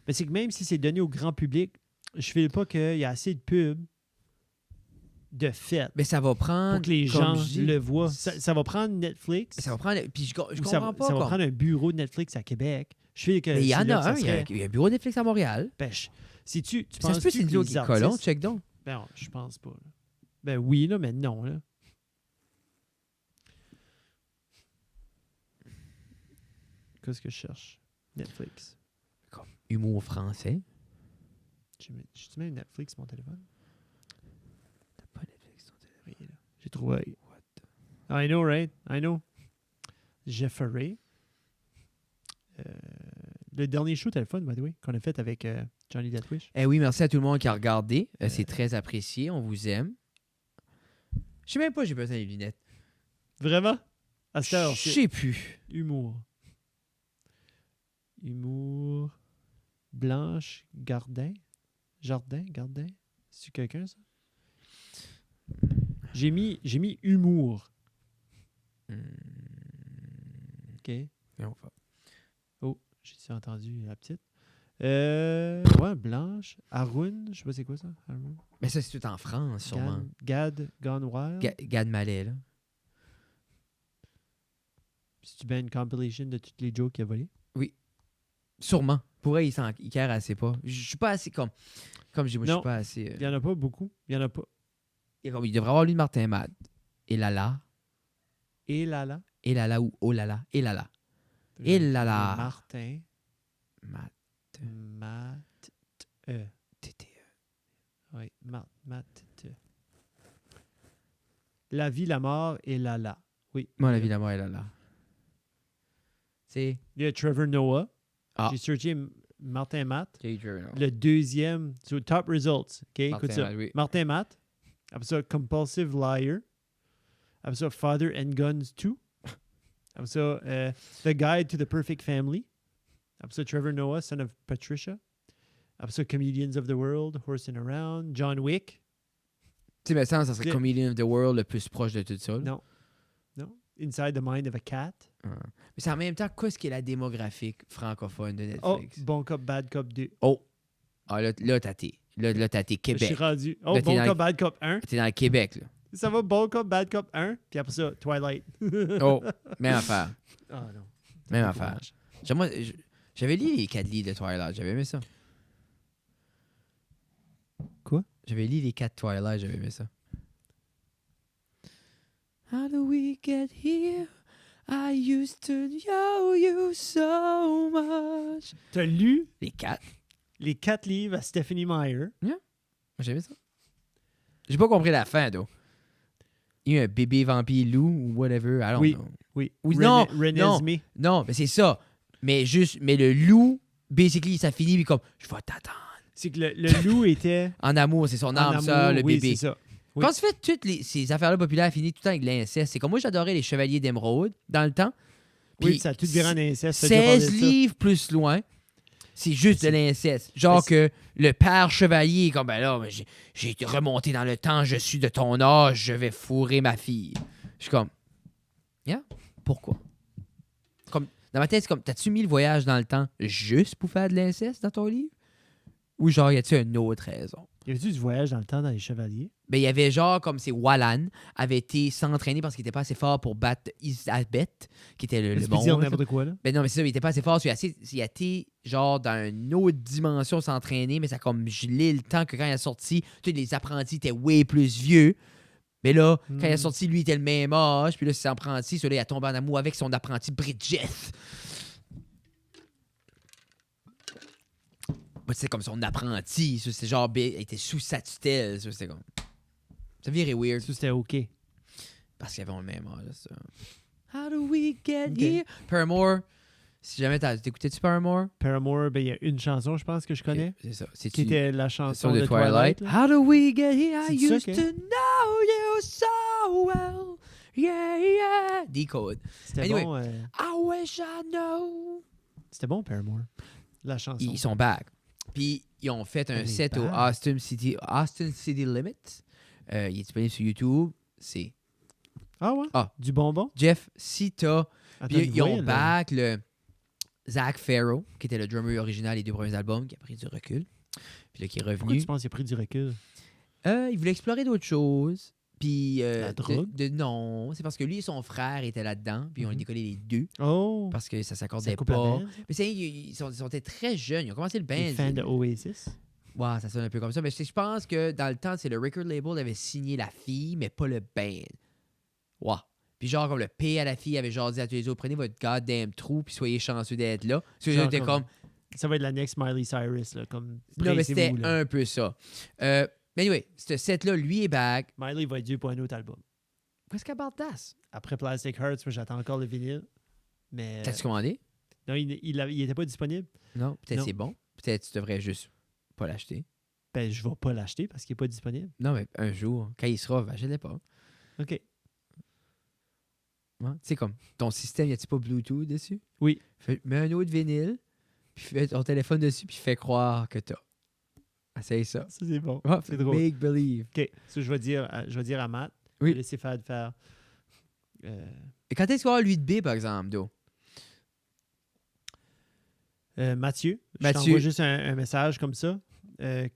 Mais c'est que même si c'est donné au grand public, je ne file pas qu'il y a assez de pubs de fait. Mais ça va prendre... Pour que les gens le voient. Ça va prendre Netflix. Ça va prendre... Puis je comprends pas. Ça va prendre un bureau de Netflix à Québec. Je file que... Mais il y en a un. Il y a un bureau de Netflix à Montréal. Ben, tu ça se peut, c'est Dieu qui est colon, check donc. Ben, je pense pas. Là. Ben oui, là, mais non. Là. Qu'est-ce que je cherche? Netflix. Humour français. Tu mets Netflix sur mon téléphone? T'as pas Netflix sur ton téléphone? Oui, là. J'ai trouvé. What? I know, right? I know. Jeffrey. Le dernier show téléphone, by the way, qu'on a fait avec Johnny Deathwish. Eh oui, merci à tout le monde qui a regardé. C'est très apprécié. On vous aime. Je sais même pas, j'ai besoin des lunettes. Vraiment? À cette heure, je sais plus. Humour. Blanche Gardin. Gardin. C'est quelqu'un, ça? J'ai mis humour. OK. Oh, j'ai entendu la petite. Ouais, Blanche. Arun, je sais pas c'est quoi ça. Arun. Mais ça, c'est tout en France, sûrement. Gad Gone Wild. Gad Mallet, là. C'est-tu bien une compilation de toutes les jokes qu'il a volées? Oui. Sûrement. Pour eux, il care assez pas. Je suis pas assez comme je dis, moi, je suis pas assez... Il y en a pas beaucoup. Il y en a pas. Il devrait avoir lui de Martin Matt. Et Lala. Et Lala. Et Lala ou Oh Lala. Et Lala. Et Lala. Martin. Matt. Oui, Matt. La vie, la mort et Lala. Oui. Moi, la vie, la mort et Lala. C'est... Il y a Trevor Noah. Ah. J'ai searché Martin Matt. Trevor Noah. Le deuxième, sur Top Results. OK, écoute ça. Matt, oui. Martin Matt. Après ça, Compulsive Liar. Après ça, Father and Guns 2. Après ça, The Guide to the Perfect Family. Après ça, Trevor Noah, Son of Patricia. Après ça, Comedians of the World, Horsing Around. John Wick. Tu sais, mais ça serait Comedian of the World le plus proche de tout ça. Non. Inside the Mind of a Cat. Mais c'est en même temps, qu'est-ce qui est la démographique francophone de Netflix? Oh, Bon Cop, Bad Cop 2. Oh! Ah, là, t'as été. Là, t'as été Québec. Je suis rendu. Oh, là, Bon Cop, Bad Cop 1. T'es dans le Québec, là. Ça va, Bon Cop, Bad Cop 1. Puis après ça, Twilight. Oh, même affaire. Ah non. Même affaire. J'avais lu les 4 livres de Twilight. J'avais aimé ça. Quoi? J'avais lu les 4 Twilight. J'avais aimé ça. How do we get here? I used to know you so much. T'as lu les 4? Les 4 livres à Stephanie Meyer. Yeah. J'ai aimé ça. J'ai pas compris la fin, though. Il y a eu un bébé vampire loup ou whatever. I don't know. Oui. Non, mais c'est ça. Mais le loup, basically, ça finit, puis comme, je vais t'attendre. C'est que le loup était... En amour, c'est son âme, ça, le bébé. C'est ça. Oui. Quand tu fais toutes ces affaires-là populaires, finissent tout le temps avec l'inceste. C'est comme moi, j'adorais les Chevaliers d'Émeraude dans le temps. Puis ça a tout viré en inceste. 16 livres plus loin, c'est juste de l'inceste. Genre que le père chevalier est comme, ben là, j'ai remonté dans le temps, je suis de ton âge, je vais fourrer ma fille. Je suis comme, pourquoi? Comme, dans ma tête, c'est comme, t'as-tu mis le voyage dans le temps juste pour faire de l'inceste dans ton livre? Ou genre, y a-tu une autre raison? Y avait-tu du voyage dans le temps dans les Chevaliers? Ben, il y avait genre, comme c'est Wallan, avait été s'entraîner parce qu'il était pas assez fort pour battre Isabeth, qui était le bon. Tu peux dire n'importe quoi, là? Ben non, mais c'est ça, il était pas assez fort. Il a été, genre, dans une autre dimension s'entraîner, mais ça a comme gelé le temps que quand il a sorti, tous les apprentis étaient way plus vieux. Mais là, quand il a sorti, lui, il était le même âge. Puis là, ses apprentis, celui-là, il a tombé en amour avec son apprenti Bridget. C'est comme son apprenti. C'est genre, il était sous sa tutelle. C'était comme... Ça virait weird. Ça, c'était OK. Parce qu'ils avaient le même âge. Ça. How do we get here? Paramore. Si jamais t'écoutais-tu Paramore? Paramore, ben il y a une chanson, je pense, que je connais. C'est ça. Qui était la chanson de Twilight. How do we get here? I used to know you so well. Yeah. Decode. C'était Anyway. bon. I wish I know. C'était bon, Paramore. La chanson. Ils sont back. Puis, ils ont fait un Elle est set au back. Austin City Limits. Il est disponible sur YouTube. C'est Ah ouais? Ah. Du bonbon? Jeff, si t'as. Attends, Puis, ils ont là. back le Zach Farrow, qui était le drummer original des 2 premiers albums, qui a pris du recul. Puis là, qui est Pourquoi revenu. tu penses qu'il a pris du recul? Il voulait explorer d'autres choses. Puis. La drogue? Non, c'est parce que lui et son frère étaient là-dedans. Puis, ils ont décollé les deux. Oh! Parce que ça Ça s'accordait coupe la pas. band? Mais c'est, ils étaient très jeunes. Ils ont commencé le band. Les fans de Oasis? Ouais, ça sonne un peu comme ça. Mais je pense que dans le temps, c'est le record label avait signé la fille, mais pas le band. Ouais. Puis genre, comme le P à la fille avait genre dit à tous les autres, prenez votre goddamn trou, puis soyez chanceux d'être là. Parce que les Genre autres étaient comme, Ça va être la next Miley Cyrus, là, comme... non, mais c'était pressez-vous, là. un peu ça. Mais anyway, ce set-là, lui est back. Miley va être dû pour un autre album. Qu'est-ce about that? Après Plastic Hearts, moi, j'attends encore le vinyle. Mais... T'as-tu commandé? Non, il était pas disponible. Non. Peut-être Non. c'est bon. Peut-être tu devrais juste pas l'acheter. Ben, je vais pas l'acheter parce qu'il est pas disponible. Non, mais un jour, quand il sera, achète-le pas. OK. Ouais. Tu sais, comme, ton système, y a-t-il pas Bluetooth dessus? Oui. Mets un autre vinyle, puis fais ton téléphone dessus, puis fais croire que t'as. Essaye ça. Ça, c'est bon. Ouais, C'est drôle. Make believe. OK. Ça, je vais dire à Matt. Oui. Je vais laisser faire... Et quand est-ce qu'il va y avoir lui de B, par exemple, Do? Mathieu, je Mathieu. t'envoie juste un message comme ça.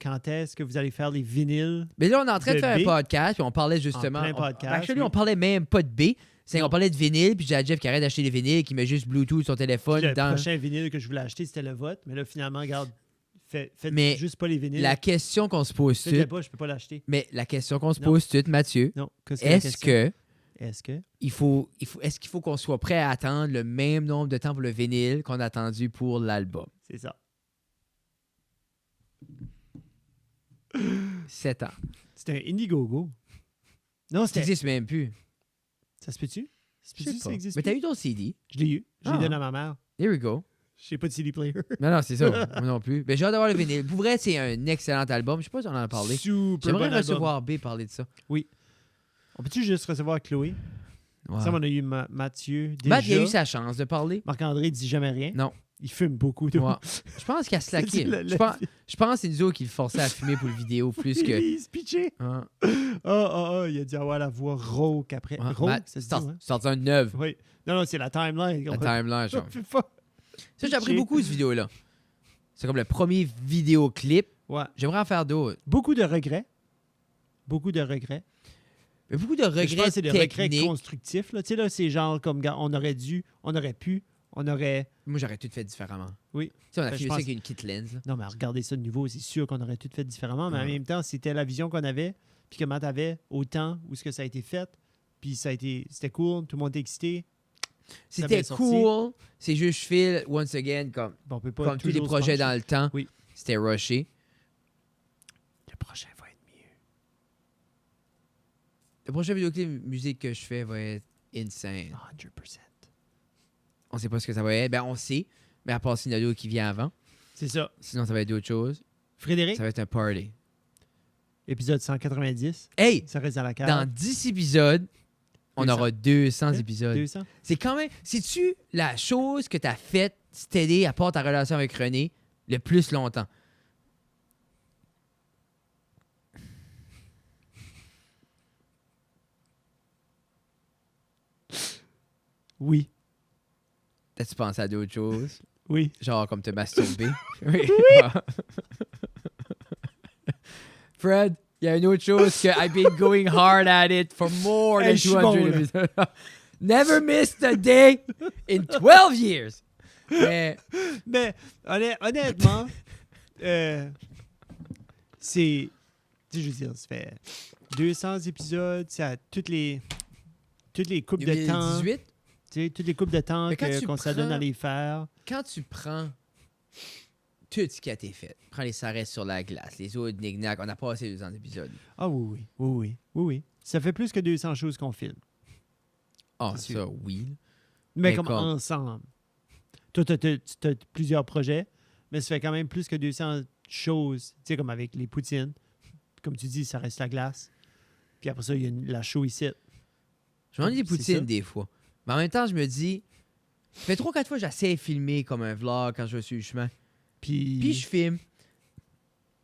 Quand est-ce que vous allez faire les vinyles? Mais là, on est en train de De faire B. un podcast, puis on parlait justement. En plein podcast, Actually, oui. on parlait même pas de B. C'est Non. qu'on parlait de vinyle, puis j'ai à Jeff qui arrête d'acheter des vinyles, qui met juste Bluetooth sur son téléphone. Le Dans... prochain vinyle que je voulais acheter, c'était le vote. Mais là, finalement, regarde, faites Mais juste pas les vinyles. La question qu'on se pose Faites-le toute, pas, je peux pas l'acheter. mais la question qu'on se Non. pose toute, Mathieu, Non. Qu'est-ce que la est-ce question? que Est-ce que... est-ce qu'il faut qu'on soit prêt à attendre le même nombre de temps pour le vinyle qu'on a attendu pour l'album? C'est ça. 7 ans. C'était un Indiegogo. Non, Ça c'était... n'existe même plus. Ça se peut-tu? Ça se Je peut-tu sais que ça pas. existe Mais t'as plus? eu ton CD. Je l'ai eu. Je l'ai Ah. donné à ma mère. Here we go. J'ai pas de CD player. Non, c'est ça. Moi non plus. Mais j'ai hâte d'avoir le vinyle. Pour vrai, c'est un excellent album. Je sais pas si on en a parlé. Super J'aimerais bon album. recevoir B parler de ça. On peut-tu juste recevoir Chloé? Ouais. Ça, on a eu Mathieu. Déjà. Matt, il a eu sa chance de parler. Marc-André dit jamais rien. Non. Il fume beaucoup. De... Ouais. Je pense qu'il a slacké. C'est le- Je pense que c'est nous autres qui le forçaient à fumer pour le vidéo plus que. Il se pitchait. Hein? Il a dû avoir la voix rauque après. Ouais. Rauque, Matt, ça se dit, ouais. sorti un 9. Oui. Non, c'est la timeline. La timeline, genre. On peut pas. Ça, j'ai appris beaucoup, cette vidéo-là. C'est comme le premier vidéoclip. Ouais. J'aimerais en faire d'autres. Beaucoup de regrets. Beaucoup de regrets. Mais beaucoup de Je pense regrets que c'est des regrets techniques. constructifs. Là. Tu sais, là, c'est genre comme gars, on aurait dû, on aurait pu, on aurait. Moi, j'aurais tout fait différemment. Oui. Tu sais, on a Ben, filmé je ça pense- avec une kit lens. Là. Non, mais regardez ça de nouveau, c'est sûr qu'on aurait tout fait différemment. Mais en Ouais. même temps, c'était la vision qu'on avait, puis que Matt avait au temps où ce que ça a été fait. Puis c'était cool, tout le monde était excité. Ça a C'était bien sorti. cool. C'est juste, je file, once again, comme Bon, on peut pas tous les toujours se projets pencher. dans le temps. Oui. C'était rushé. Le prochain va être mieux. Le prochain vidéoclip musique que je fais va être insane. 100%. On sait pas ce que ça va être. Ben, on sait. Mais à part Sinado qui vient avant. C'est ça. Sinon, ça va être d'autres choses. Frédéric, Ça va être un party. épisode 190. Hey! Ça reste dans la cave. Dans 10 épisodes, on 200. aura 200 Hein? épisodes. 200. C'est quand même... C'est-tu la chose que t'as faite t'aider à part ta relation avec René le plus longtemps? Oui. T'as-tu pensé à d'autres choses? Oui. Genre comme te masturber? Oui. Fred, il y a une autre chose que I've been going hard at it for more than Hey, je suis 200 bon, là. episodes. Never missed a day in 12 years. Mais Mais honnêtement, c'est. Tu sais, je veux dire, ça fait 200 épisodes, c'est à toutes les coupes de temps. 2018, Tu sais, toutes les coupes de temps Mais quand tu qu'on s'adonne prends- à les faire. quand tu prends tout ce qui a été fait, prends les sarrêts sur la glace, les autres knick-knack, on a passé 200 épisodes. Ah oui. Ça fait plus que 200 choses qu'on filme. Ah, C'est ça, sûr. oui. Mais Mais comme comme- ensemble. Toi, tu as plusieurs projets, mais ça fait quand même plus que 200 choses. Tu sais, comme avec les poutines. Comme tu dis, ça reste la glace. Puis après ça, il y a la show ici. Je mange des C'est poutines ça. des fois. Mais en même temps, je me dis, ça fait 3-4 fois que j'essaie de filmer comme un vlog quand je suis sur le chemin. Puis je filme,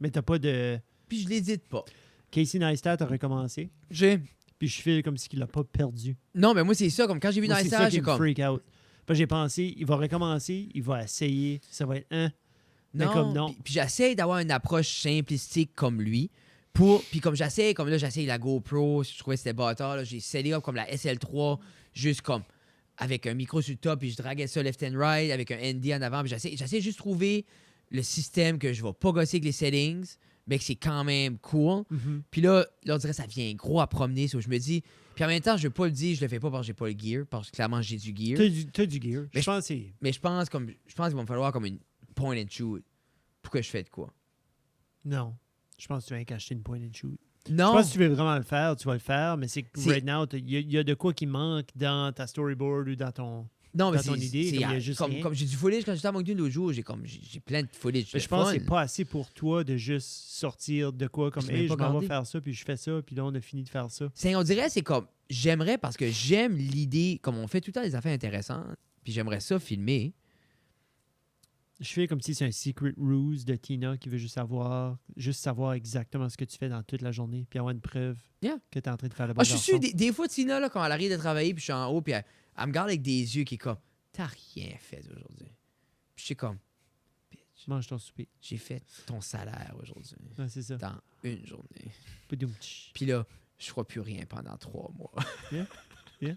Mais t'as pas de... puis je l'édite pas. Casey Neistat a recommencé. J'ai... Puis je file comme s'il l'a pas perdu. Non, mais moi, c'est ça. Comme quand j'ai vu Moi, dans c'est ça, ça qui j'ai me comme... freak out. Puis j'ai pensé, il va recommencer, il va essayer, ça va être Mais Non, comme non. Puis j'essaie d'avoir une approche simplistique comme lui. Puis comme j'essaie, comme là, j'essaie la GoPro, je trouvais que c'était bâtard. Là, j'ai scellé up comme la SL3, juste comme avec un micro sur le top, puis je draguais ça left and right, avec un ND en avant. Puis j'essaie juste de trouver le système que je vais pas gosser avec les settings, mais que c'est quand même cool. Mhm. Puis là, on dirait que ça vient gros à promener. So je me dis... Puis en même temps, je veux pas le dire, je le fais pas parce que j'ai pas le gear, parce que clairement, j'ai du gear. T'as du gear. Mais Je pense que c'est... Mais je pense qu'il va me falloir comme une point and shoot pour que je fasse de quoi. Non. Je pense que tu vas rien acheter une point and shoot. Non! Je pense que tu veux vraiment le faire, tu vas le faire, mais c'est que C'est- right now, il y a de quoi qui manque dans ta storyboard ou dans ton... Non, mais dans ton idée, comme il y a juste rien. comme j'ai du footage quand j'étais à Moncton l'autre jour, j'ai plein de footage. Mais de je pense que fun. c'est pas assez pour toi de juste sortir de quoi comme Je l'ai hey, pas je m'en gardé. vais faire ça, puis je fais ça, puis là on a fini de faire ça. On dirait c'est comme j'aimerais parce que j'aime l'idée, comme on fait tout le temps des affaires intéressantes, puis j'aimerais ça filmer. Je fais comme si c'est un secret ruse de Tina qui veut juste savoir exactement ce que tu fais dans toute la journée, puis avoir une preuve Yeah. que tu es en train de faire le bon Ah, je suis sûr, garçon. des fois, Tina, là, quand elle arrive de travailler, puis je suis en haut, puis elle me regarde avec des yeux qui est comme t'as rien fait aujourd'hui. Puis je suis comme bitch, Mange ton souper. j'ai fait ton salaire aujourd'hui Ouais, c'est ça. dans une journée. Poudoum-tch. Puis là, je ferai plus rien pendant 3 mois. Yeah, yeah.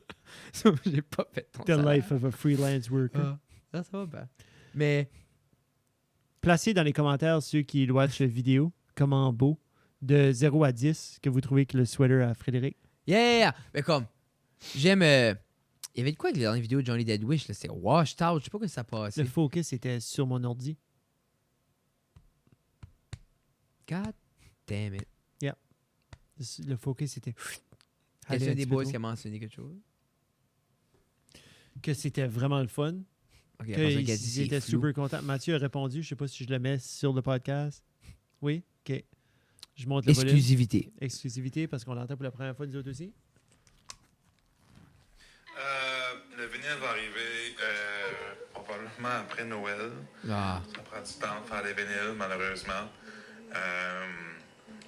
So, j'ai pas fait ton The salaire. life of a freelance worker. Ça va bien. Mais Placez dans les commentaires ceux qui watchent la vidéo, comment beau, de 0 à 10, que vous trouvez que le sweater à Frédéric. yeah! Mais comme, j'aime... il y avait de quoi avec les dernières vidéos de Johnny Deadwish, là? C'est washed out. Je sais pas quoi ça passe. Le focus était sur mon ordi. God damn it. Le focus était... Est-ce allait un un des petit peu boys trop. qui a mentionné quelque chose? Que c'était vraiment le fun. Ok, après ça, Qu'ils qu'elle dit c'est étaient flou. super contents. Mathieu a répondu. Je sais pas si je le mets sur le podcast. Oui? OK. Je monte le volume. Exclusivité. Exclusivité parce qu'on l'entend pour la première fois nous autres aussi. Le vinyle va arriver probablement après Noël. Ah. Ça prend du temps de faire les vinyles, malheureusement.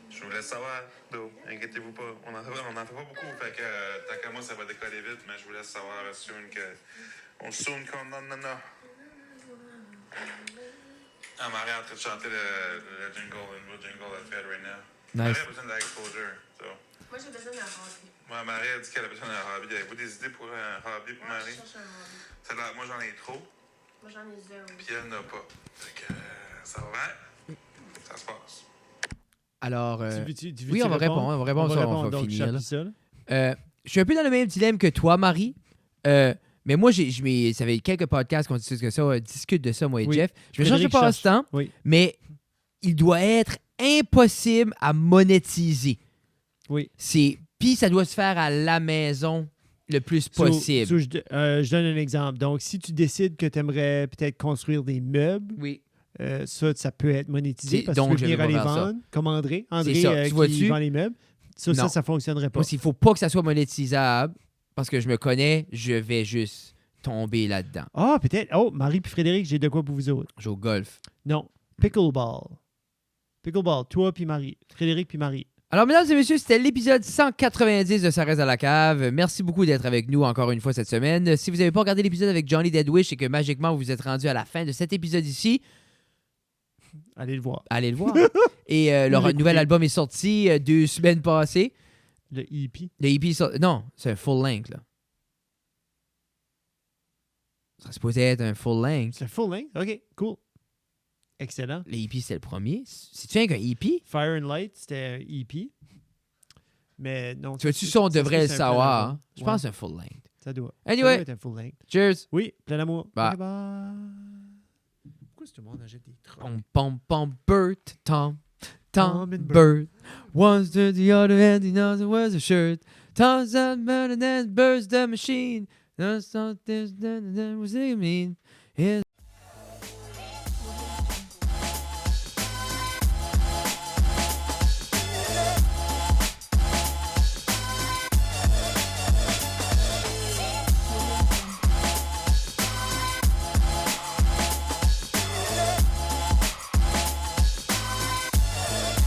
Je vous laisse savoir, d'où. Inquiétez-vous pas. On n'en fait pas beaucoup, fait que tant qu'à moi, ça va décoller vite, mais je vous laisse savoir soon qu'on en a. Ah, Marie est en train de chanter le jingle, le nouveau jingle à Fed right now. Nice. Marie a besoin d'exposure, so. Moi, j'ai besoin d'un hobby. Ouais, Marie a dit qu'elle a besoin d'un hobby. Avez-vous des idées pour un hobby pour Moi, je Marie? cherche un hobby. Celle-là, moi, j'en ai trop, Moi, j'en ai zéro. puis elle n'a pas. Fait que ça va bien. Ça se passe. Alors, Tu veux-tu oui, on va répondre. On va répondre ça, on va donc, finir. Là. j'appuie ça, là. Je suis un peu dans le même dilemme que toi, Marie. Mais moi, ça fait quelques podcasts qu'on discute de ça, moi et Oui. Jeff. Je me change de Frédéric cherche. passe-temps, Oui. mais il doit être impossible à monétiser. Oui. Puis ça doit se faire à la maison le plus So- possible. so, je donne un exemple. Donc, si tu décides que tu aimerais peut-être construire des meubles, Oui. ça peut être monétisé C'est- parce donc, que tu je peux vais venir aller pas faire ça. vendre, comme André. André C'est ça. Tu qui vois-tu? vend les meubles. Non. Ça fonctionnerait pas. Moi, s'il faut pas que ça soit monétisable, parce que je me connais, je vais juste tomber là-dedans. Ah, peut-être. Oh, Marie puis Frédéric, j'ai de quoi pour vous autres. Je joue au golf. Non. Pickleball. Pickleball. Toi puis Marie. Frédéric puis Marie. Alors, mesdames et messieurs, c'était l'épisode 190 de Ça reste à la cave. Merci beaucoup d'être avec nous encore une fois cette semaine. Si vous n'avez pas regardé l'épisode avec Johnny Deadwish et que magiquement vous vous êtes rendu à la fin de cet épisode ici, Allez le voir. allez le voir. Et leur L'écouter. nouvel album est sorti 2 semaines passées. Le EP. Le EP non, c'est un full length, là. Ça serait supposé être un full length. C'est full length. OK, cool. Excellent. Le EP, c'est le premier. C'est-tu un EP? Fire and Light, c'était un EP. Mais non. Tu vois-tu ça, on devrait le c'est un savoir. plein hein? Je album. pense que c'est un full length. Ouais, ça doit. Anyway. Ça doit être un full length. Cheers! Oui, plein d'amour. Bye. Bye bye. Pourquoi tout le monde achète des trucs? Pom pom pom Bert, Tom Tom and Bert. One to the other and the other wears a shirt. Tom's that better than Bert's the machine. That's not this, that was it mean.